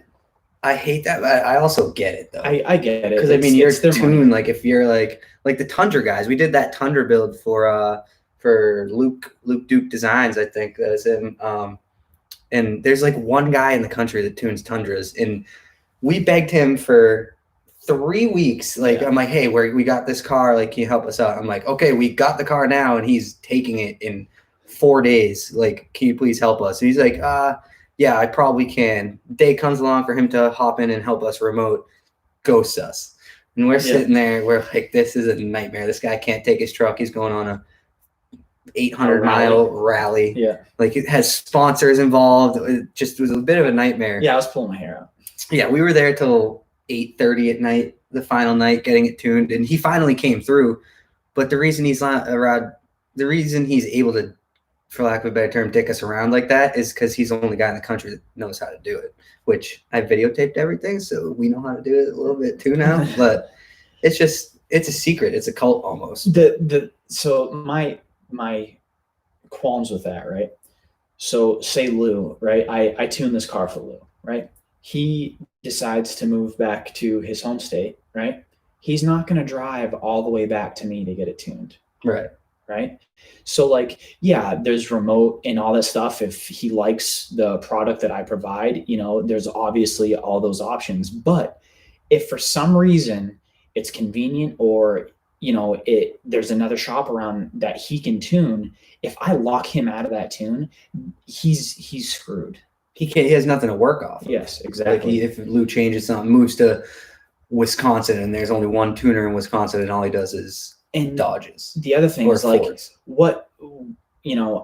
But I also get it though. I get it because I mean, your tune, like if you're like the Tundra guys, we did that Tundra build for Luke Duke Designs, I think that is him. And there's like one guy in the country that tunes Tundras, and we begged him for 3 weeks. Like, yeah. I'm like, hey, we got this car. Like, can you help us out? I'm like, okay, we got the car now, and he's taking it in 4 days. Like, can you please help us? And he's like, yeah, I probably can. Day comes along for him to hop in and help us remote, ghost us. And we're sitting there, we're like, this is a nightmare. This guy can't take his truck. He's going on a 800-mile rally. Yeah. Like, it has sponsors involved. It was a bit of a nightmare. Yeah, I was pulling my hair out. Yeah, we were there till 8:30 at night, the final night, getting it tuned. And he finally came through. But the reason he's able to, for lack of a better term, dick us around like that is because he's the only guy in the country that knows how to do it, which I videotaped everything, so we know how to do it a little bit too now. But it's a secret. It's a cult almost. So my qualms with that, right? So say Lou, right? I tune this car for Lou, right? He decides to move back to his home state, right? He's not going to drive all the way back to me to get it tuned. Right. So like, yeah, there's remote and all that stuff. If he likes the product that I provide, there's obviously all those options. But if for some reason it's convenient or, there's another shop around that he can tune, if I lock him out of that tune, he's screwed. He has nothing to work off of. Yes, exactly. Like if Lou changes something, moves to Wisconsin and there's only one tuner in Wisconsin and all he does is dodges. The other thing is like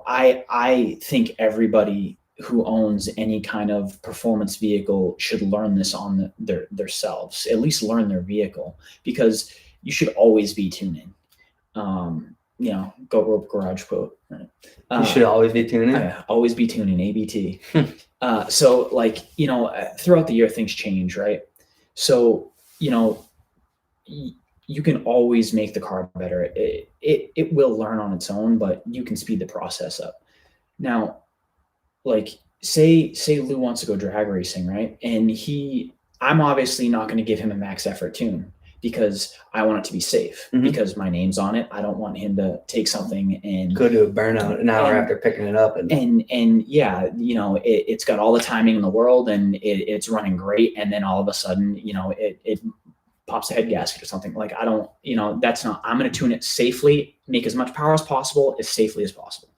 I think everybody who owns any kind of performance vehicle should learn this on themselves, at least learn their vehicle, because you should always be tuning. Go rope garage quote. Right? You should always be tuning. Always be tuning, ABT. So like, throughout the year things change, right? So, you can always make the car better. It will learn on its own, but you can speed the process up. Now, like say Lou wants to go drag racing, right? And I'm obviously not going to give him a max effort tune because I want it to be safe because my name's on it. I don't want him to take something and go to a burnout an hour after picking it up. And yeah, it's got all the timing in the world and it's running great. And then all of a sudden, it pops a head gasket or something. Like, I don't, that's not, I'm going to tune it safely, make as much power as possible, as safely as possible.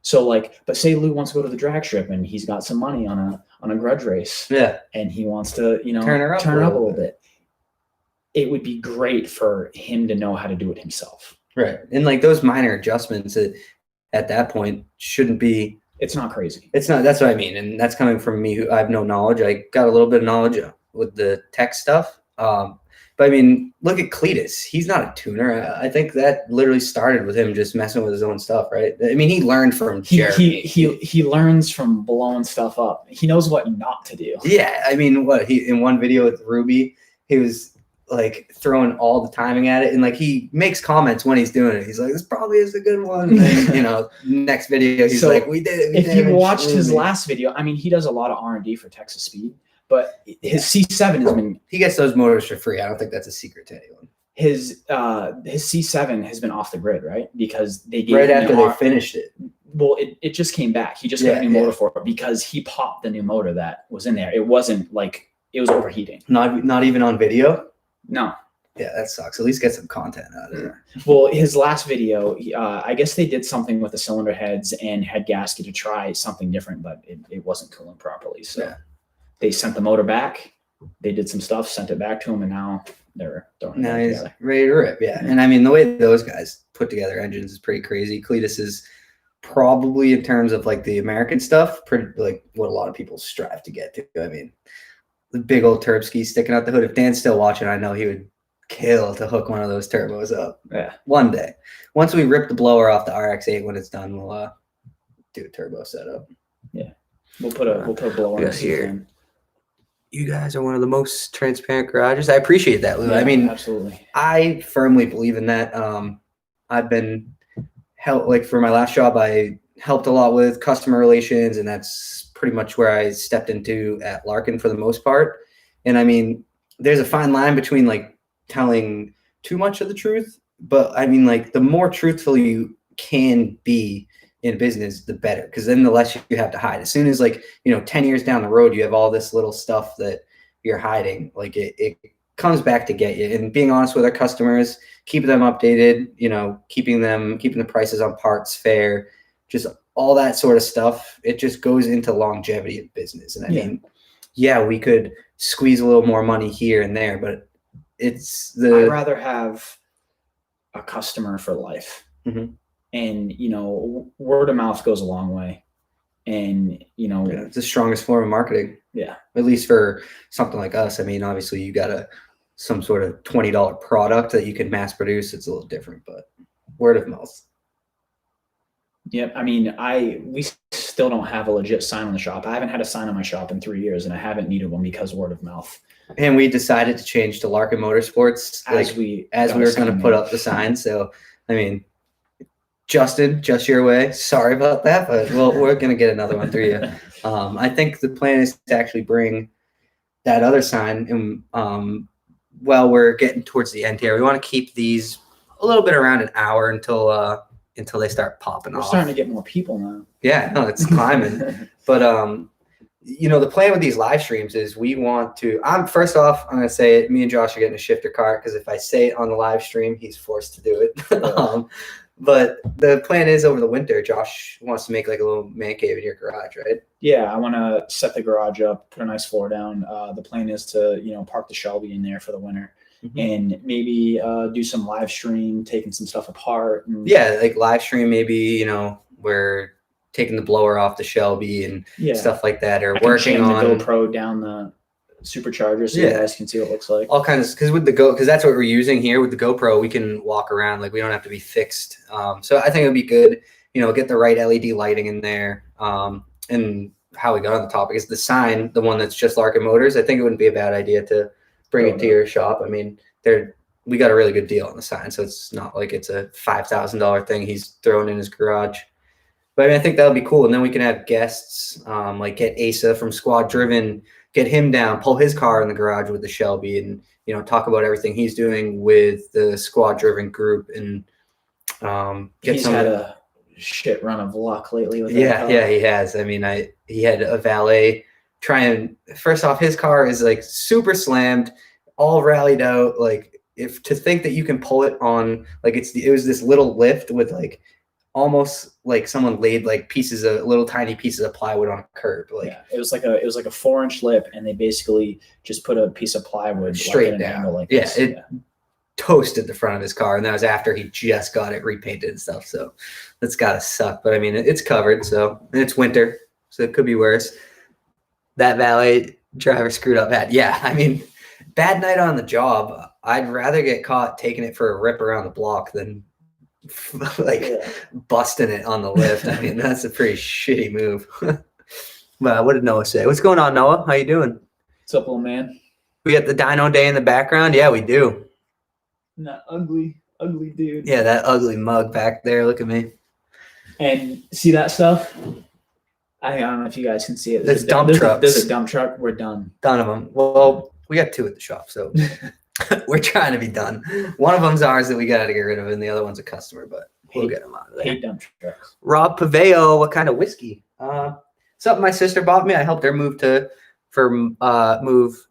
So like, but say Lou wants to go to the drag strip and he's got some money on a grudge race. Yeah. And he wants to, turn her up a little bit. It would be great for him to know how to do it himself. Right. And like those minor adjustments at that point shouldn't be. It's not crazy. It's not. That's what I mean. And that's coming from me who I have no knowledge. I got a little bit of knowledge with the tech stuff. But I mean, look at Cletus. He's not a tuner. I think that literally started with him just messing with his own stuff, right? I mean, he learned from Jeremy. He learns from blowing stuff up. He knows what not to do. Yeah, I mean, in one video with Ruby, he was like throwing all the timing at it, and like he makes comments when he's doing it. He's like, "This probably is a good one." And then, next video, he's like, "We did it." If you watched his last video, I mean, he does a lot of R&D for Texas Speed. But his C7 has been He gets those motors for free. I don't think that's a secret to anyone. his C7 has been off the grid, right? Because they gave Right him after they finished it. Well, it just came back. He just got a new motor for it because he popped the new motor that was in there. It wasn't like it was overheating. Not even on video? No. Yeah, that sucks. At least get some content out of it. Well, his last video, I guess they did something with the cylinder heads and head gasket to try something different, but it wasn't cooling properly. So they sent the motor back. They did some stuff, sent it back to him, and now they're throwing it he's together. Ready to rip. Yeah. And I mean, the way those guys put together engines is pretty crazy. Cletus is probably, in terms of like the American stuff, pretty like what a lot of people strive to get to. I mean, the big old turb ski sticking out the hood. If Dan's still watching, I know he would kill to hook one of those turbos up. Yeah. One day. Once we rip the blower off the RX-8 when it's done, we'll do a turbo setup. Yeah. We'll put a blower in here. You guys are one of the most transparent garages. I appreciate that, Lou. Yeah, I mean, absolutely. I firmly believe in that. I've been like for my last job, I helped a lot with customer relations, and that's pretty much where I stepped into at Larkin for the most part. And I mean, there's a fine line between like telling too much of the truth, but I mean, like the more truthful you can be in business, the better, because then the less you have to hide. As soon as 10 years down the road, you have all this little stuff that you're hiding, like it comes back to get you. And being honest with our customers, keeping them updated, keeping the prices on parts fair, just all that sort of stuff. It just goes into longevity of business. And I mean, we could squeeze a little more money here and there, but I'd rather have a customer for life. Mm-hmm. And, word of mouth goes a long way. And, it's the strongest form of marketing. Yeah. At least for something like us. I mean, obviously you got some sort of $20 product that you can mass produce. It's a little different, but word of mouth. Yep. I mean, we still don't have a legit sign on the shop. I haven't had a sign on my shop in 3 years, and I haven't needed one because word of mouth. And we decided to change to Larkin Motorsports as we were going to put up the sign. So, I mean, Justin, just your way. Sorry about that, but we're going to get another one through you. I think the plan is to actually bring that other sign. And we're getting towards the end here. We want to keep these a little bit around an hour until they start popping off. We're starting to get more people now. Yeah, no, it's climbing. But the plan with these live streams is we want to. First off, I'm going to say it. Me and Josh are getting a shifter cart because if I say it on the live stream, he's forced to do it. But the plan is over the winter, Josh wants to make like a little man cave in your garage, right? Yeah, I want to set the garage up, put a nice floor down. The plan is to, park the Shelby in there for the winter. Mm-hmm. And maybe do some live stream, taking some stuff apart. Like live stream, maybe, we're taking the blower off the Shelby and stuff like that, or working on the GoPro down the supercharger so you guys can see what it looks like. All kinds of, because that's what we're using here with the GoPro. We can walk around, like we don't have to be fixed. So I think it would be good, get the right LED lighting in there. And how we got on the topic is the sign, the one that's just Larkin Motors. I think it wouldn't be a bad idea to bring it to your shop. I mean, we got a really good deal on the sign, so it's not like it's a $5,000 thing he's throwing in his garage. But I mean, I think that'll be cool. And then we can have guests, like get Asa from Squad Driven, get him down, pull his car in the garage with the Shelby, and talk about everything he's doing with the Squad Driven group, and he's had a shit run of luck lately with that car. Yeah, he has. I mean, he had a valet try and, first off, his car is like super slammed, all rallied out. Like, if to think that you can pull it on, like it was this little lift with like almost like someone laid like little tiny pieces of plywood on a curb. Like, yeah, it was like a 4-inch lip, and they basically just put a piece of plywood straight down. Like this. Toasted the front of his car, and that was after he just got it repainted and stuff. So that's gotta suck. But I mean, it's covered, and it's winter, so it could be worse. That valet driver screwed up bad. Yeah, I mean, bad night on the job. I'd rather get caught taking it for a rip around the block than busting it on the lift. I mean, that's a pretty shitty move. But what did Noah say? What's going on, Noah? How you doing? What's up, little man? We got the dyno day in the background. Yeah, we do. That ugly dude. Yeah, that ugly mug back there. Look at me. And see that stuff? I don't know if you guys can see it. There's dump trucks. There's a dump truck. We're done. Done of them. Well, we got 2 at the shop, so we're trying to be done. One of them's ours that we got to get rid of, and the other one's a customer, but we'll get them out of there. Hate dump trucks. Rob Paveo, what kind of whiskey? Something my sister bought me. I helped her move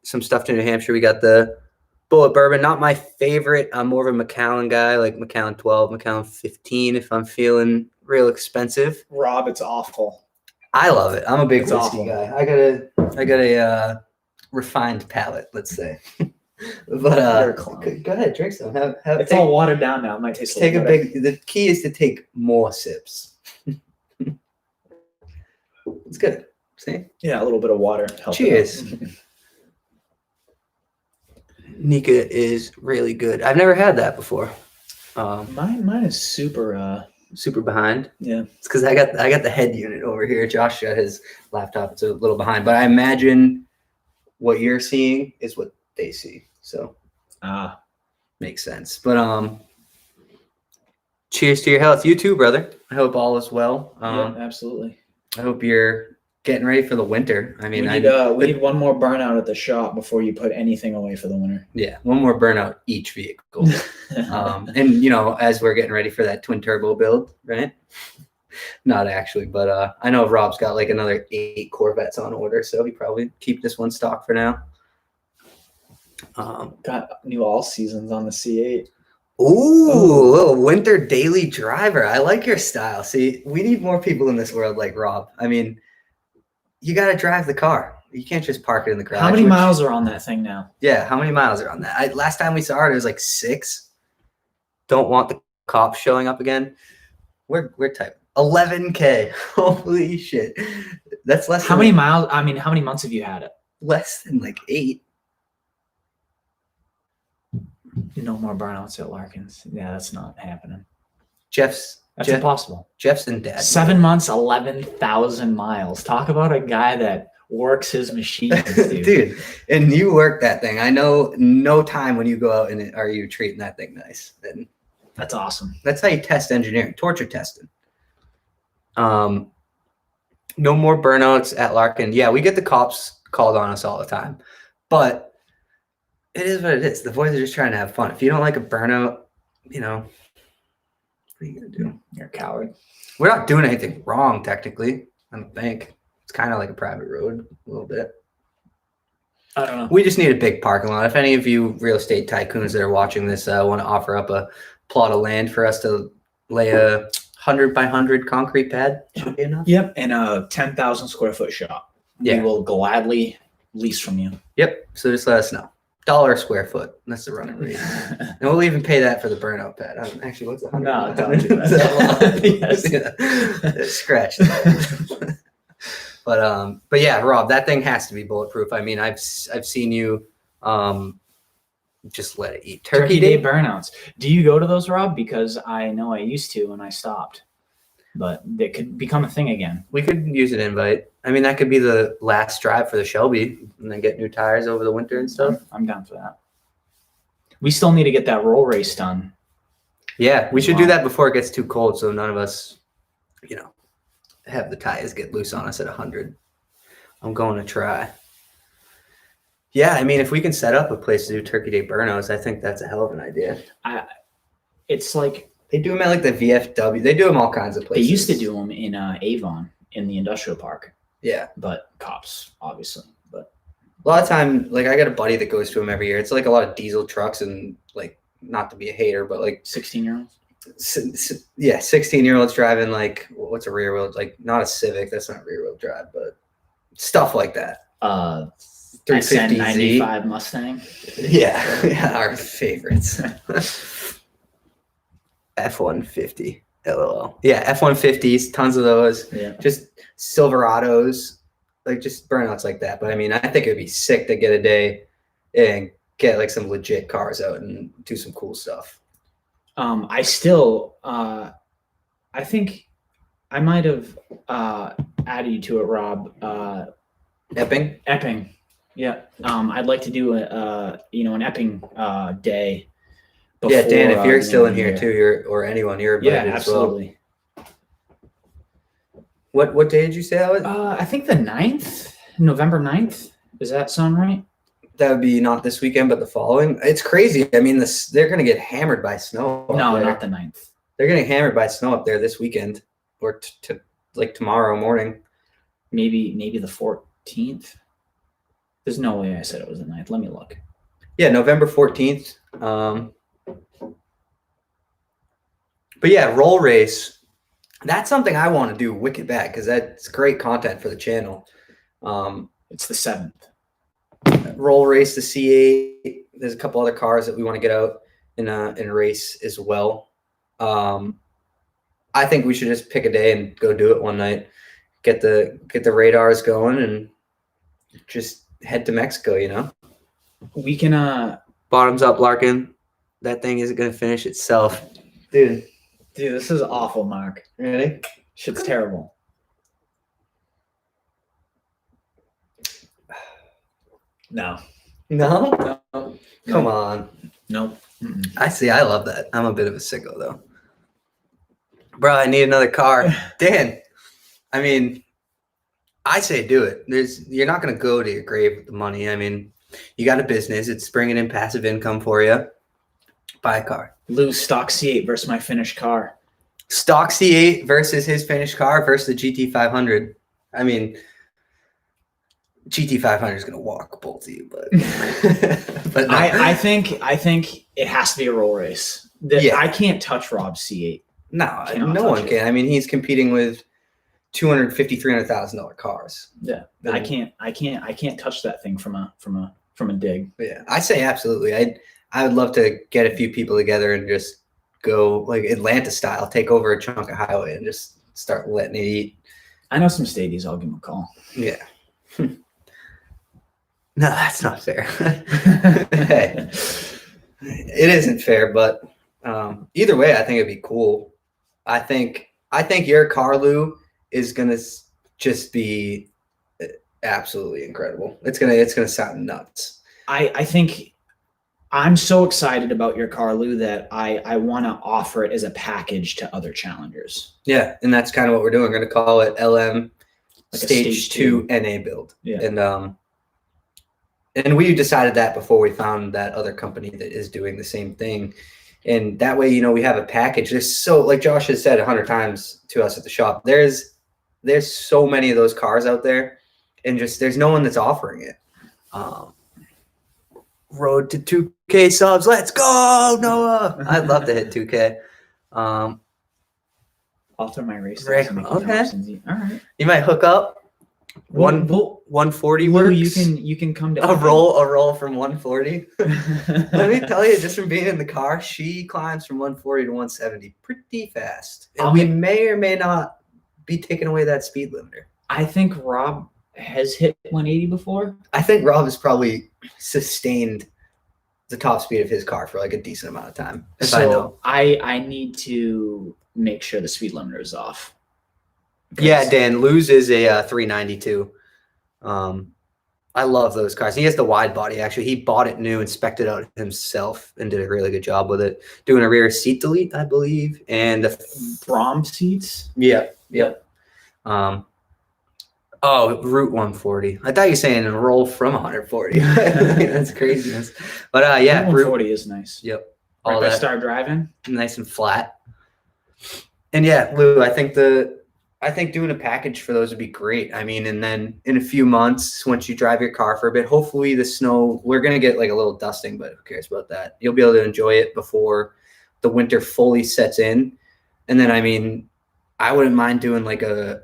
some stuff to New Hampshire. We got the Bullet Bourbon. Not my favorite. I'm more of a Macallan guy, like Macallan 12, Macallan 15 if I'm feeling real expensive. Rob, it's awful. I love it. I'm a big It's whiskey awful. guy. I got a refined palate, let's say. But go ahead, drink some. It's all watered down now. It might taste take a big. The key is to take more sips. It's good. See? Yeah, a little bit of water. Cheers. Nika is really good. I've never had that before. Mine is super. Super behind. Yeah, it's because I got the head unit over here. Josh got his laptop. It's a little behind, but I imagine what you're seeing is what they see. So makes sense. But cheers to your health. You too, brother. I hope all is well. yeah, absolutely. I hope you're getting ready for the winter. I mean, we need one more burnout at the shop before you put anything away for the winter. Yeah, one more burnout each vehicle. And as we're getting ready for that twin turbo build, right? Not actually, but I know Rob's got like another 8 Corvettes on order, so he probably keep this one stock for now. Got new all seasons on the C8. Ooh, little winter daily driver. I like your style. See, we need more people in this world like Rob. I mean, you got to drive the car. You can't just park it in the garage. How many miles are on that thing now? Yeah, how many miles are on that? Last time we saw it was like 6. Don't want the cops showing up again. We're type 11K. Holy shit. That's less. How many miles? I mean, how many months have you had it? Less than like 8. No more burnouts at Larkins. Yeah, that's not happening. That's impossible. Jeff's and Dad. 7 months, 11,000 miles. Talk about a guy that works his machines, dude. Dude, and you work that thing. I know no time when you go out and are you treating that thing nice. And that's awesome. That's how you test engineering, torture testing. No more burnouts at Larkin. Yeah, we get the cops called on us all the time. But it is what it is. The boys are just trying to have fun. If you don't like a burnout, what are you going to do? You're a coward. We're not doing anything wrong, technically, I don't think. It's kind of like a private road, a little bit. I don't know. We just need a big parking lot. If any of you real estate tycoons that are watching this want to offer up a plot of land for us to lay a 100 by 100 concrete pad, should be enough. Yep, and a 10,000 square foot shop. Yeah. We will gladly lease from you. Yep, so just let us know. $1 a square foot. That's the running rate. And we'll even pay that for the burnout pad. Actually, what's 100? No, don't do that. Yeah. Scratch that. But yeah, Rob, that thing has to be bulletproof. I mean, I've seen you just let it eat. Turkey Day burnouts. Do you go to those, Rob? Because I know I used to and I stopped. But it could become a thing again. We could use an invite. I mean, that could be the last drive for the Shelby and then get new tires over the winter and stuff. I'm down for that. We still need to get that roll race done. Yeah, we should do that before it gets too cold so none of us, have the tires get loose on us at 100. I'm going to try. Yeah, I mean, if we can set up a place to do Turkey Day burnouts, I think that's a hell of an idea. It's like they do them at like the VFW. They do them all kinds of places. They used to do them in Avon in the industrial park. Yeah, but cops obviously. But a lot of time, like I got a buddy that goes to them every year. It's like a lot of diesel trucks and like not to be a hater, but like 16-year-olds. Yeah, 16-year-olds driving like what's a rear wheel? Like not a Civic. That's not rear wheel drive, but stuff like that. 350Z 95 Mustang. Yeah, our favorites. F-150, LOL. Yeah, F-150s, tons of those. Yeah. Just Silverados, like just burnouts like that. But I mean, I think it'd be sick to get a day and get like some legit cars out and do some cool stuff. I still, I think I might have added you to it, Rob. Epping. Yeah. I'd like to do an Epping day. Before, yeah, Dan, if you're still in here too, or anyone, you're invited absolutely. as well. What day did you say that was? I think the 9th, November 9th. Does that sound right? That would be not this weekend, but the following. It's crazy. I mean, they're going to get hammered by snow. No, not the 9th. They're getting hammered by snow up there this weekend, or like tomorrow morning. Maybe the 14th. There's no way I said it was the 9th. Let me look. Yeah, November 14th. But yeah, roll race. That's something I want to do wicked bad because that's great content for the channel. It's the 7th. Roll race the C8. There's a couple other cars that we want to get out and race as well. I think we should just pick a day and go do it one night. Get the radars going and just head to Mexico. You know, we can. Bottoms up, Larkin. That thing isn't gonna finish itself, dude. Dude, this is awful, Mark. Really? Shit's terrible. No. No? Come on. Nope. I see. I love that. I'm a bit of a sicko, though. Bro, I need another car. Dan, I mean, I say do it. You're not going to go to your grave with the money. I mean, you got a business. It's bringing in passive income for you. Buy a car. Lose stock C8 versus my finished car. Stock C8 versus his finished car versus the GT500. I mean, GT500 is going to walk both of you, but but no. I think it has to be a roll race. I can't touch Rob's C8. No, no one can. I mean, he's competing with $250,000, $300,000 cars. Yeah, I can't touch that thing from a dig. Yeah, I say absolutely. I would love to get a few people together and just go like Atlanta style, take over a chunk of highway and just start letting it eat. I know some stadies. I'll give them a call. Yeah. No, that's not fair. Hey, it isn't fair, but either way, I think it'd be cool. I think your car, Lou, is gonna just be absolutely incredible. It's gonna sound nuts. I think I'm so excited about your car, Lou, that I want to offer it as a package to other challengers. Yeah, and that's kind of what we're doing. We're gonna call it LM Like Stage 2 NA build. Yeah. And we decided that before we found that other company that is doing the same thing. And that way, we have a package. There's so, like Josh has said 100 times to us at the shop, there's so many of those cars out there, and just there's no one that's offering it. Road to 2K subs. Let's go, Noah. I'd love to hit 2K. I'll throw my race. Okay. All right. You might hook up. 140 works. You can come to a roll from 140. Let me tell you, just from being in the car, she climbs from 140 to 170 pretty fast. And we may or may not be taking away that speed limiter. I think Rob has hit 180 before. I think Rob has probably sustained the top speed of his car for like a decent amount of time. I need to make sure the speed limiter is off. Yeah, Dan, Lou's is a 392. I love those cars. He has the wide body, actually. He bought it new, inspected it out himself, and did a really good job with it. Doing a rear seat delete, I believe, and Brom seats. Yeah. Route 140. I thought you were saying a roll from 140. That's craziness. But yeah, Route 140 is nice. Yep. All that. Start driving. Nice and flat. And yeah, Lou, I think doing a package for those would be great. I mean, and then in a few months, once you drive your car for a bit, hopefully the snow, we're going to get like a little dusting, but who cares about that? You'll be able to enjoy it before the winter fully sets in. And then, I mean, I wouldn't mind doing like a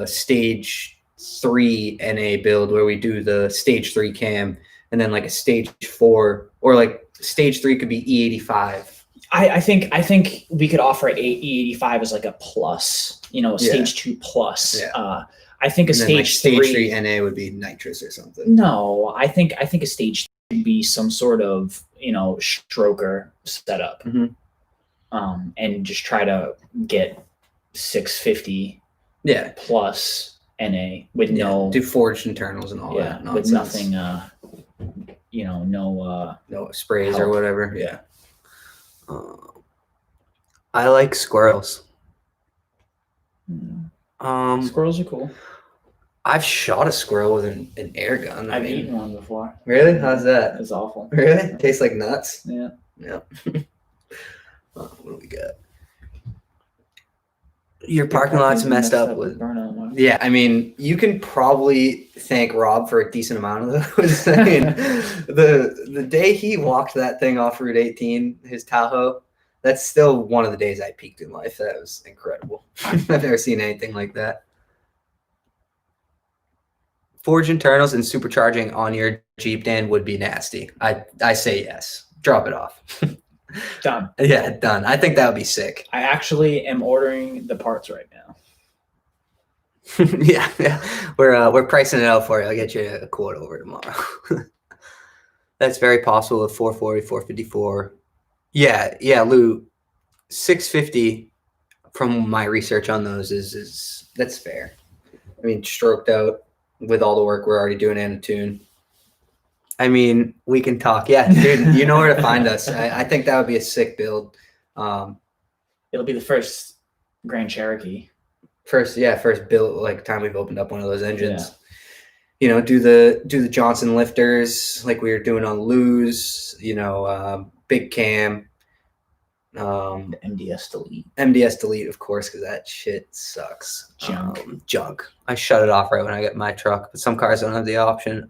stage 3 NA build where we do the stage 3 cam and then like a stage 4, or like stage 3 could be E85. I think we could offer E85 as like a plus, stage 2 plus. Yeah. I think a stage 3 NA would be nitrous or something. No, I think a stage 3 would be some sort of stroker setup, and just try to get 650 plus NA with no do forged internals and all that nonsense. With nothing no sprays help. Or whatever. Yeah. I like squirrels. Squirrels are cool. I've shot a squirrel with an air gun. I've eaten one before. Really? How's that? It's awful. Really? Tastes like nuts? Yeah. Yeah. What do we got? Your parking lot's messed up with burnout marks. Yeah, I mean, you can probably thank Rob for a decent amount of those. I mean, the day he walked that thing off Route 18, his Tahoe, that's still one of the days I peaked in life. That was incredible. I've never seen anything like that. Forged internals and supercharging on your Jeep, Dan, would be nasty. I say yes. Drop it off. Done. Yeah, done. I think that would be sick. I actually am ordering the parts right now. yeah. We're pricing it out for you. I'll get you a quote over tomorrow. That's very possible with 440, 454. Yeah, Lou, 650 from my research on those is that's fair. I mean, stroked out with all the work we're already doing in a tune. I mean, we can talk. Yeah, dude, you know where to find us. I think that would be a sick build. It'll be the first Grand Cherokee. First build, like time we've opened up one of those engines. Yeah. You know, do the Johnson lifters like we were doing on Lou's. You know, big cam. The MDS delete. MDS delete, of course, because that shit sucks. Junk. I shut it off right when I get my truck, but some cars don't have the option.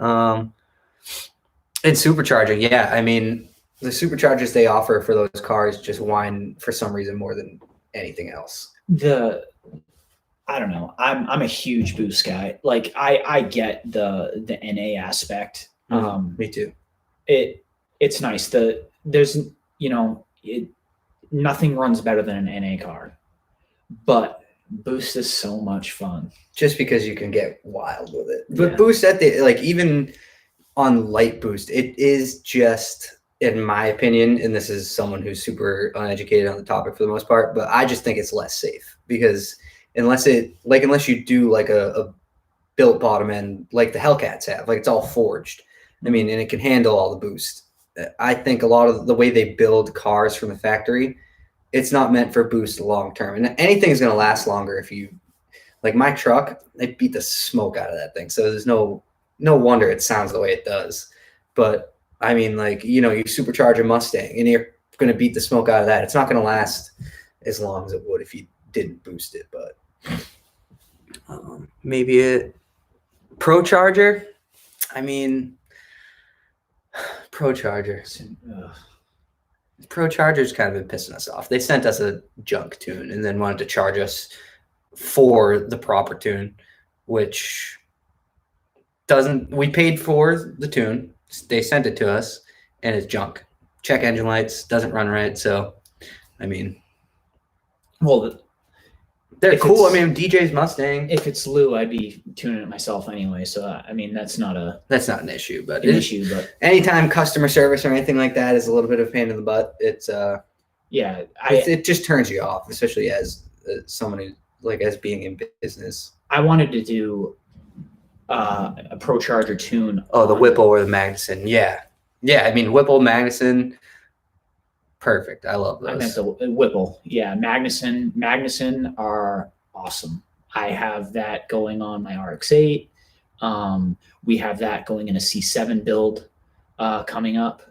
And supercharging, yeah. I mean, the superchargers they offer for those cars just whine for some reason more than anything else. I don't know. I'm a huge boost guy. Like I get the NA aspect. Me too. It's nice. There's nothing runs better than an NA car, but boost is so much fun. Just because you can get wild with it. But boost at the even on light boost, it is just, in my opinion, and this is someone who's super uneducated on the topic for the most part, but I just think it's less safe because unless you do like a built bottom end like the Hellcats have, like it's all forged. I mean, and it can handle all the boost. I think a lot of the way they build cars from the factory, it's not meant for boost long term. And anything is going to last longer if you, like my truck, they beat the smoke out of that thing. So there's no wonder it sounds the way it does. But I mean, like, you supercharge a Mustang and you're going to beat the smoke out of that. It's not going to last as long as it would if you didn't boost it. But maybe a Pro Charger. I mean, Pro Charger's kind of been pissing us off. They sent us a junk tune and then wanted to charge us for the proper tune, which we paid for the tune. They sent it to us and it's junk. Check engine lights, doesn't run right. So, I mean, well, they're cool. I mean, DJ's Mustang. If it's Lou, I'd be tuning it myself anyway. So, I mean, that's not an issue. But anytime customer service or anything like that is a little bit of a pain in the butt, it's it just turns you off, especially as someone who as being in business. I wanted to do a Pro Charger tune. Oh, the Whipple or the Magnuson. Yeah. I mean, Whipple, Magnuson. Perfect. I love those. I meant the Whipple. Yeah, Magnuson are awesome. I have that going on my RX-8. We have that going in a C7 build coming up.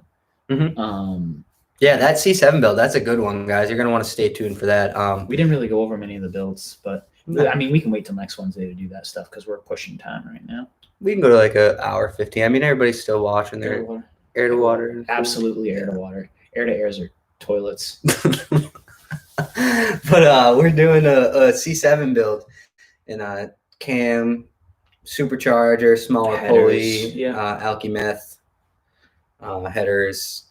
Mm-hmm. That C7 build, that's a good one, guys. You're going to want to stay tuned for that. We didn't really go over many of the builds, but I mean, we can wait till next Wednesday to do that stuff because we're pushing time right now. We can go to like an hour 15. I mean, everybody's still watching their air to water. Absolutely, air to water. Air to airs are toilets. But we're doing a C7 build in a cam, supercharger, smaller pulley, alky meth, headers.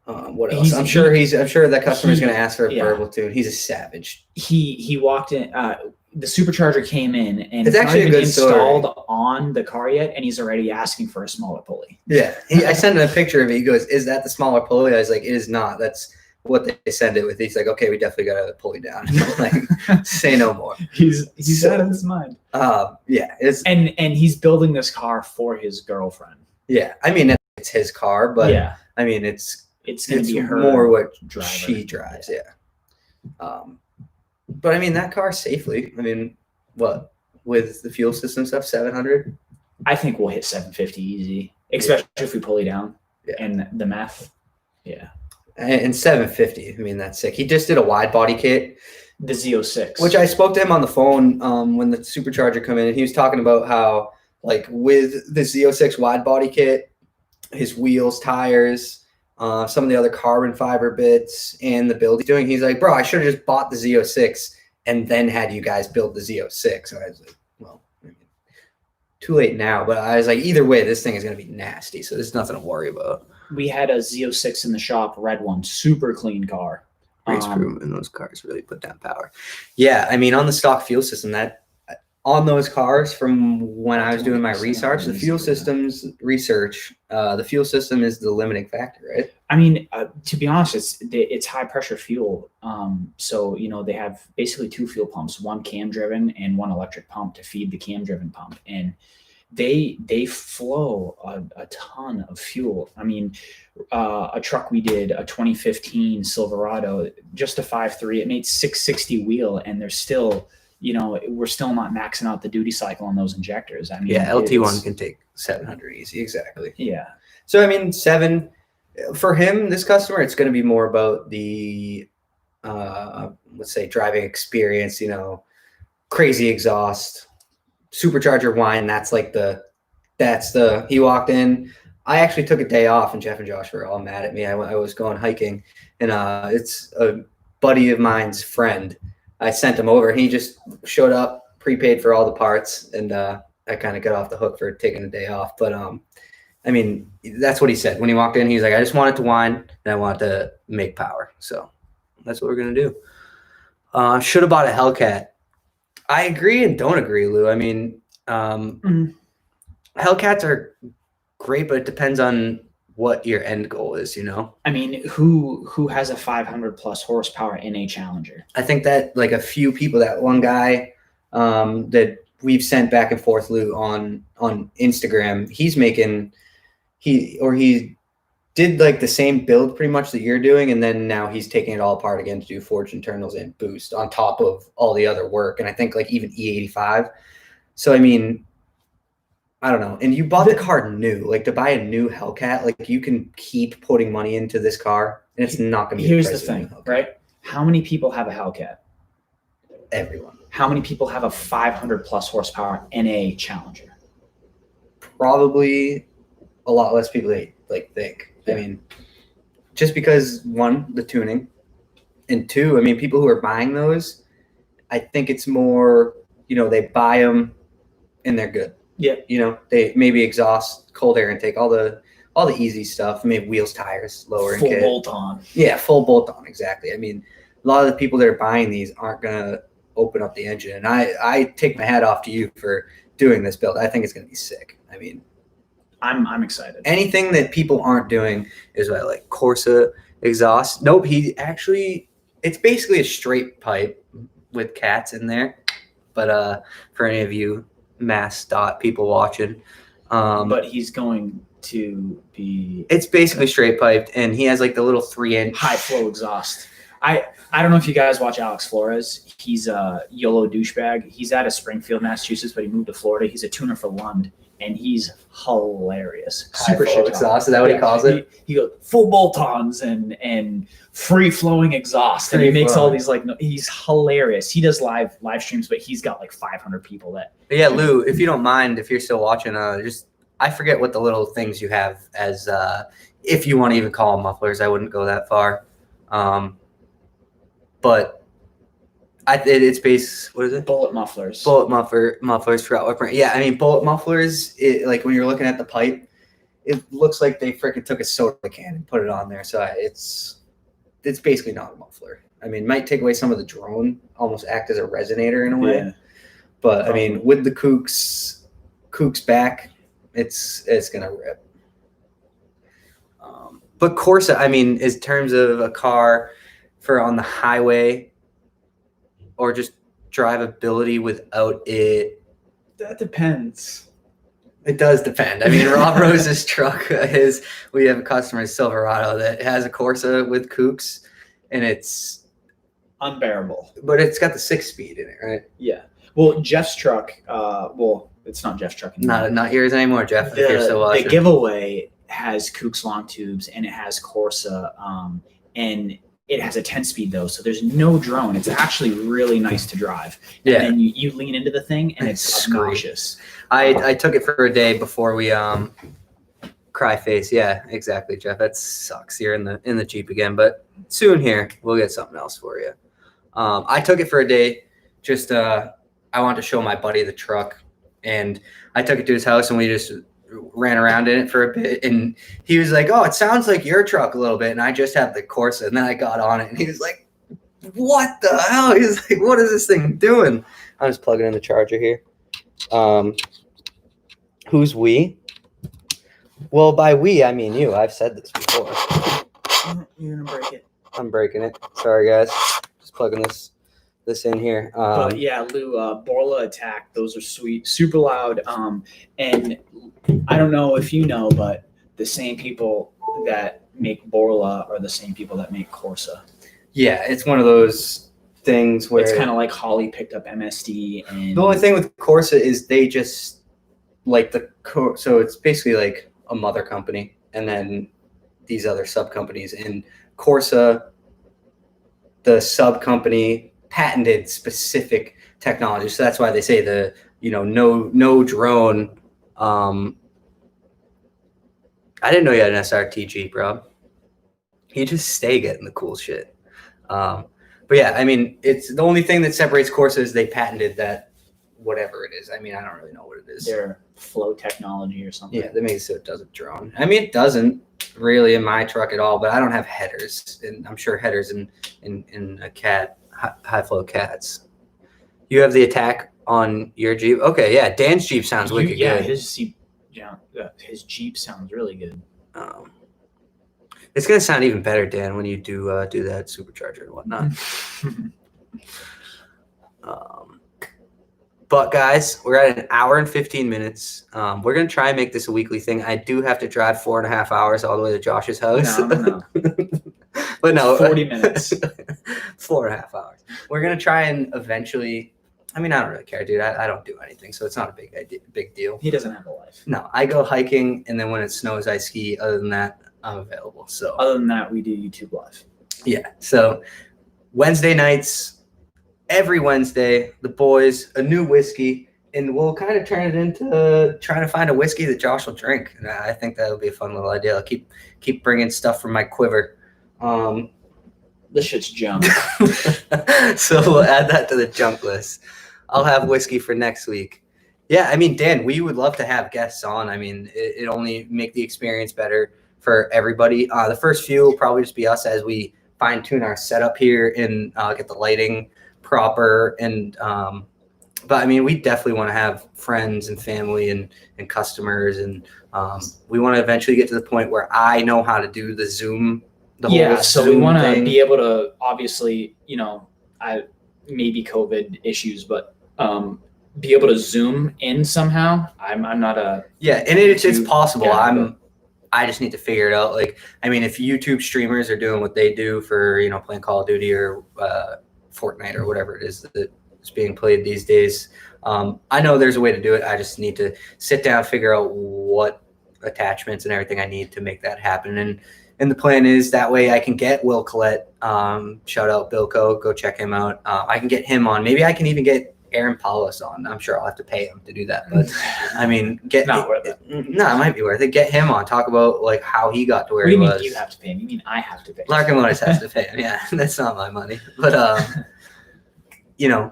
What else? I'm sure that customer's going to ask for a verbal tune. He's a savage. He walked in. The supercharger came in and it's actually a good installed story. On the car yet, and he's already asking for a smaller pulley. Yeah, I sent him a picture of it. He goes, "Is that the smaller pulley?" I was like, "It is not. That's what they send it with." He's like, "Okay, we definitely got to pulley down." Like, say no more. He's out of his mind. And he's building this car for his girlfriend. Yeah, I mean it's his car, but I mean it's going to be her more what driver. she drives. Yeah. But I mean, that car safely. I mean, what with the fuel system stuff, 700. I think we'll hit 750 easy, especially if we pulley down Yeah. and the meth. Yeah. And 750. I mean, that's sick. He just did a wide body kit, The Z06, which I spoke to him on the phone when the supercharger come in, and he was talking about how like with the Z06 wide body kit, his wheels, tires, some of the other carbon fiber bits, and the build he's doing. He's like, bro, I should have just bought the Z06 and then had you guys build the Z06. And I was like, well, I mean, too late now. But I was like, either way, this thing is going to be nasty. So there's nothing to worry about. we had a Z06 in the shop, red one, super clean car. Race crew in those cars really put down power. Yeah, I mean, on the stock fuel system, that on those cars from when I was doing my research, the fuel systems research, the fuel system is the limiting factor, right? I mean, to be honest, it's high pressure fuel. So they have basically two fuel pumps, one cam driven and one electric pump to feed the cam driven pump, and they flow a ton of fuel. I mean, a truck we did, a 2015 Silverado, just a 5.3, it made 660 wheel, and there's still, we're still not maxing out the duty cycle on those injectors. I mean, yeah, LT1 can take 700 easy, exactly. Yeah. So I mean, for him, this customer, it's going to be more about the, let's say, driving experience. Crazy exhaust. Supercharger whine, he walked in. I actually took a day off, and Jeff and Josh were all mad at me. I was going hiking, and it's a buddy of mine's friend. I sent him over, and he just showed up, prepaid for all the parts, and I kind of got off the hook for taking a day off. But I mean, that's what he said when he walked in. He's like, I just wanted to whine, and I wanted to make power. So that's what we're gonna do. Should have bought a Hellcat. I agree and don't agree, Lou. I mean, Hellcats are great, but it depends on what your end goal is, I mean, who has a 500 plus horsepower in a Challenger? I think that like a few people, that one guy that we've sent back and forth, Lou, on Instagram, he did like the same build pretty much that you're doing, and then now he's taking it all apart again to do forged internals and boost on top of all the other work, and I think like even E85. So I mean, I don't know. And you bought the car new, like to buy a new Hellcat, like you can keep putting money into this car, and it's not going to be. Here's the thing, right? How many people have a Hellcat? Everyone. How many people have a 500 plus horsepower NA Challenger? Probably a lot less people think. I mean, just because one, the tuning, and two, I mean, people who are buying those, I think it's more, they buy them and they're good. Yeah. They maybe exhaust, cold air intake, all the easy stuff, maybe wheels, tires, lower full kit. bolt on. Yeah, full bolt on, exactly. I mean, a lot of the people that are buying these aren't gonna open up the engine, and I take my hat off to you for doing this build. I think it's gonna be sick. I mean, I'm excited. Anything that people aren't doing is like Corsa exhaust. Nope, it's basically a straight pipe with cats in there. But for any of you mass dot people watching, but he's going to be. It's basically straight piped, and he has like the little 3-inch high flow exhaust. I don't know if you guys watch Alex Flores. He's a YOLO douchebag. He's out of Springfield, Massachusetts, but he moved to Florida. He's a tuner for Lund, and he's hilarious. Super shit exhaust. Is that what he calls it? He goes full bolt-ons and free flowing exhaust, and he makes all these he's hilarious. He does live streams, but he's got like 500 people that. But yeah, Lou, if you don't mind, if you're still watching, I forget what the little things you have as if you want to even call them mufflers. I wouldn't go that far. But it's what is it? Bullet mufflers. Bullet mufflers. Forgot what brand. Yeah, I mean, bullet mufflers, like when you're looking at the pipe, it looks like they freaking took a soda can and put it on there. So it's basically not a muffler. I mean, it might take away some of the drone, almost act as a resonator in a way. Yeah. But I mean, with the Kooks back, it's gonna rip. But Corsa, I mean, in terms of a car for on the highway or just drivability without it. That depends. It does depend. I mean, Rob Rose's truck, we have a customer, Silverado, that has a Corsa with Kooks, and it's unbearable. But it's got the 6-speed in it, right? Yeah. Well, Jeff's truck. It's not Jeff's truck anymore. Not yours anymore, Jeff. If you're still watching. The giveaway has Kooks long tubes and it has Corsa, and it has a 10-speed though, so there's no drone. It's actually really nice to drive. And then you lean into the thing and it's obnoxious. I took it for a day before we cry face. Yeah, exactly, Jeff. That sucks. You're in the Jeep again, but soon here we'll get something else for you. I took it for a day. Just I wanted to show my buddy the truck, and I took it to his house and we just ran around in it for a bit, and he was like, "Oh, it sounds like your truck a little bit." And I just have the Corsa, and then I got on it, and he was like, "What the hell?" He was like, "What is this thing doing?" I'm just plugging in the charger here. Who's we? Well, by we I mean you. I've said this before. You're gonna break it. I'm breaking it. Sorry, guys. Just plugging this in here. But yeah, Lou, Borla Attack, those are sweet, super loud. And I don't know if you know, but the same people that make Borla are the same people that make Corsa. Yeah, it's one of those things where it's kind of like Holly picked up MSD. And the only thing with Corsa is they just like so it's basically like a mother company and then these other sub companies. And Corsa, the sub company, patented specific technology, so that's why they say the no drone. I didn't know you had an SRT Jeep, Rob. You just stay getting the cool shit. But yeah, I mean, it's the only thing that separates Corsa is they patented that whatever it is. I mean, I don't really know what it is. Their flow technology or something. Yeah, that makes it so it doesn't drone. I mean, it doesn't really in my truck at all, but I don't have headers, and I'm sure headers in a cat. High flow cats. You have the Attack on your Jeep? Okay, yeah. Dan's Jeep sounds wicked good. His Jeep sounds really good. It's gonna sound even better, Dan, when you do that supercharger and whatnot. But guys, we're at an hour and 15 minutes. We're gonna try and make this a weekly thing. I do have to drive 4.5 hours all the way to Josh's house. No. But no, 40 minutes. 4.5 hours. We're gonna try and eventually. I mean, I don't really care, dude. I don't do anything, so it's not a big deal. He doesn't have a life. No, I go hiking, and then when it snows, I ski. Other than that, I'm available. So other than that, we do YouTube Live. Yeah. So Wednesday nights, every Wednesday, the boys, a new whiskey, and we'll kind of turn it into trying to find a whiskey that Josh will drink. And I think that'll be a fun little idea. I'll keep bringing stuff from my quiver. This shit's junk. So we'll add that to the junk list. I'll have whiskey for next week. Yeah, I mean, Dan, we would love to have guests on. I mean, it only make the experience better for everybody. The first few will probably just be us as we fine-tune our setup here and get the lighting proper. And but I mean, we definitely want to have friends and family and customers, and we want to eventually get to the point where I know how to do the Zoom. So we want to be able to, obviously, maybe COVID issues, but be able to Zoom in somehow. I'm not a and it's possible. guy, I just need to figure it out. Like, I mean, if YouTube streamers are doing what they do for playing Call of Duty or Fortnite or whatever it is that is being played these days, I know there's a way to do it. I just need to sit down, figure out what attachments and everything I need to make that happen. And the plan is that way I can get Will Collette, shout out Bilko, go check him out. I can get him on. Maybe I can even get Aaron Paulus on. I'm sure I'll have to pay him to do that. But I mean, not worth it. No, it might be worth it. Get him on. Talk about like how he got to where he was. What do you mean you have to pay him? You mean I have to pay him? Larkin has to pay him. Yeah, that's not my money. But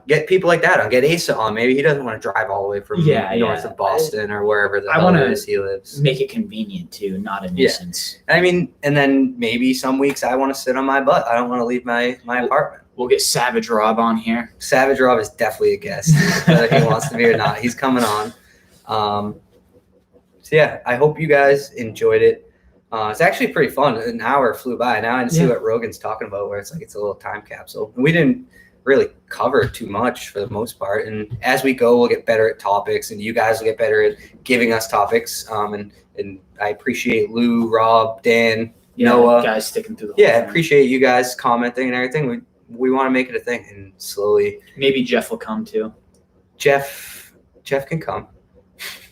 get people like that on. Get Asa on. Maybe he doesn't want to drive all the way from north of Boston or wherever the hell it is he lives. Make it convenient too, not a nuisance. I mean, and then maybe some weeks I want to sit on my butt. I don't want to leave my apartment. We'll get Savage Rob on here. Savage Rob is definitely a guest, whether he wants to be or not. He's coming on. So yeah, I hope you guys enjoyed it. It's actually pretty fun. An hour flew by. Now I see what Rogan's talking about, where it's like it's a little time capsule. And we didn't really cover too much for the most part. And as we go, we'll get better at topics, and you guys will get better at giving us topics. And I appreciate Lou, Rob, Dan, Noah, guys sticking through the whole I thing. appreciate you guys commenting and everything. we want to make it a thing and slowly. Maybe Jeff will come too. Jeff can come.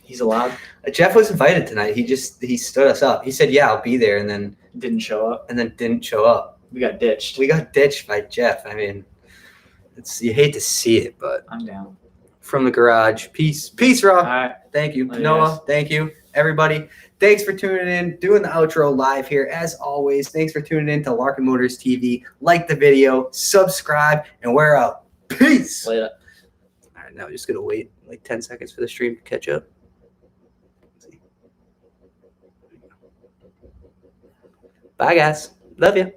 He's allowed. Jeff was invited tonight. He stood us up. He said, "Yeah, I'll be there," and then Didn't show up. didn't show up. We got ditched. We got ditched by Jeff. I mean, you hate to see it, but I'm down. from the garage. Peace, Rob. All right. Thank you, Later, Noah. guys. Thank you, everybody. Thanks for tuning in, doing the outro live here. As always, thanks for tuning in to Larkin Motors TV. Like the video, subscribe, and we're out. Peace. Later. All right, now we're just gonna wait like 10 seconds for the stream to catch up. Bye, guys. Love you.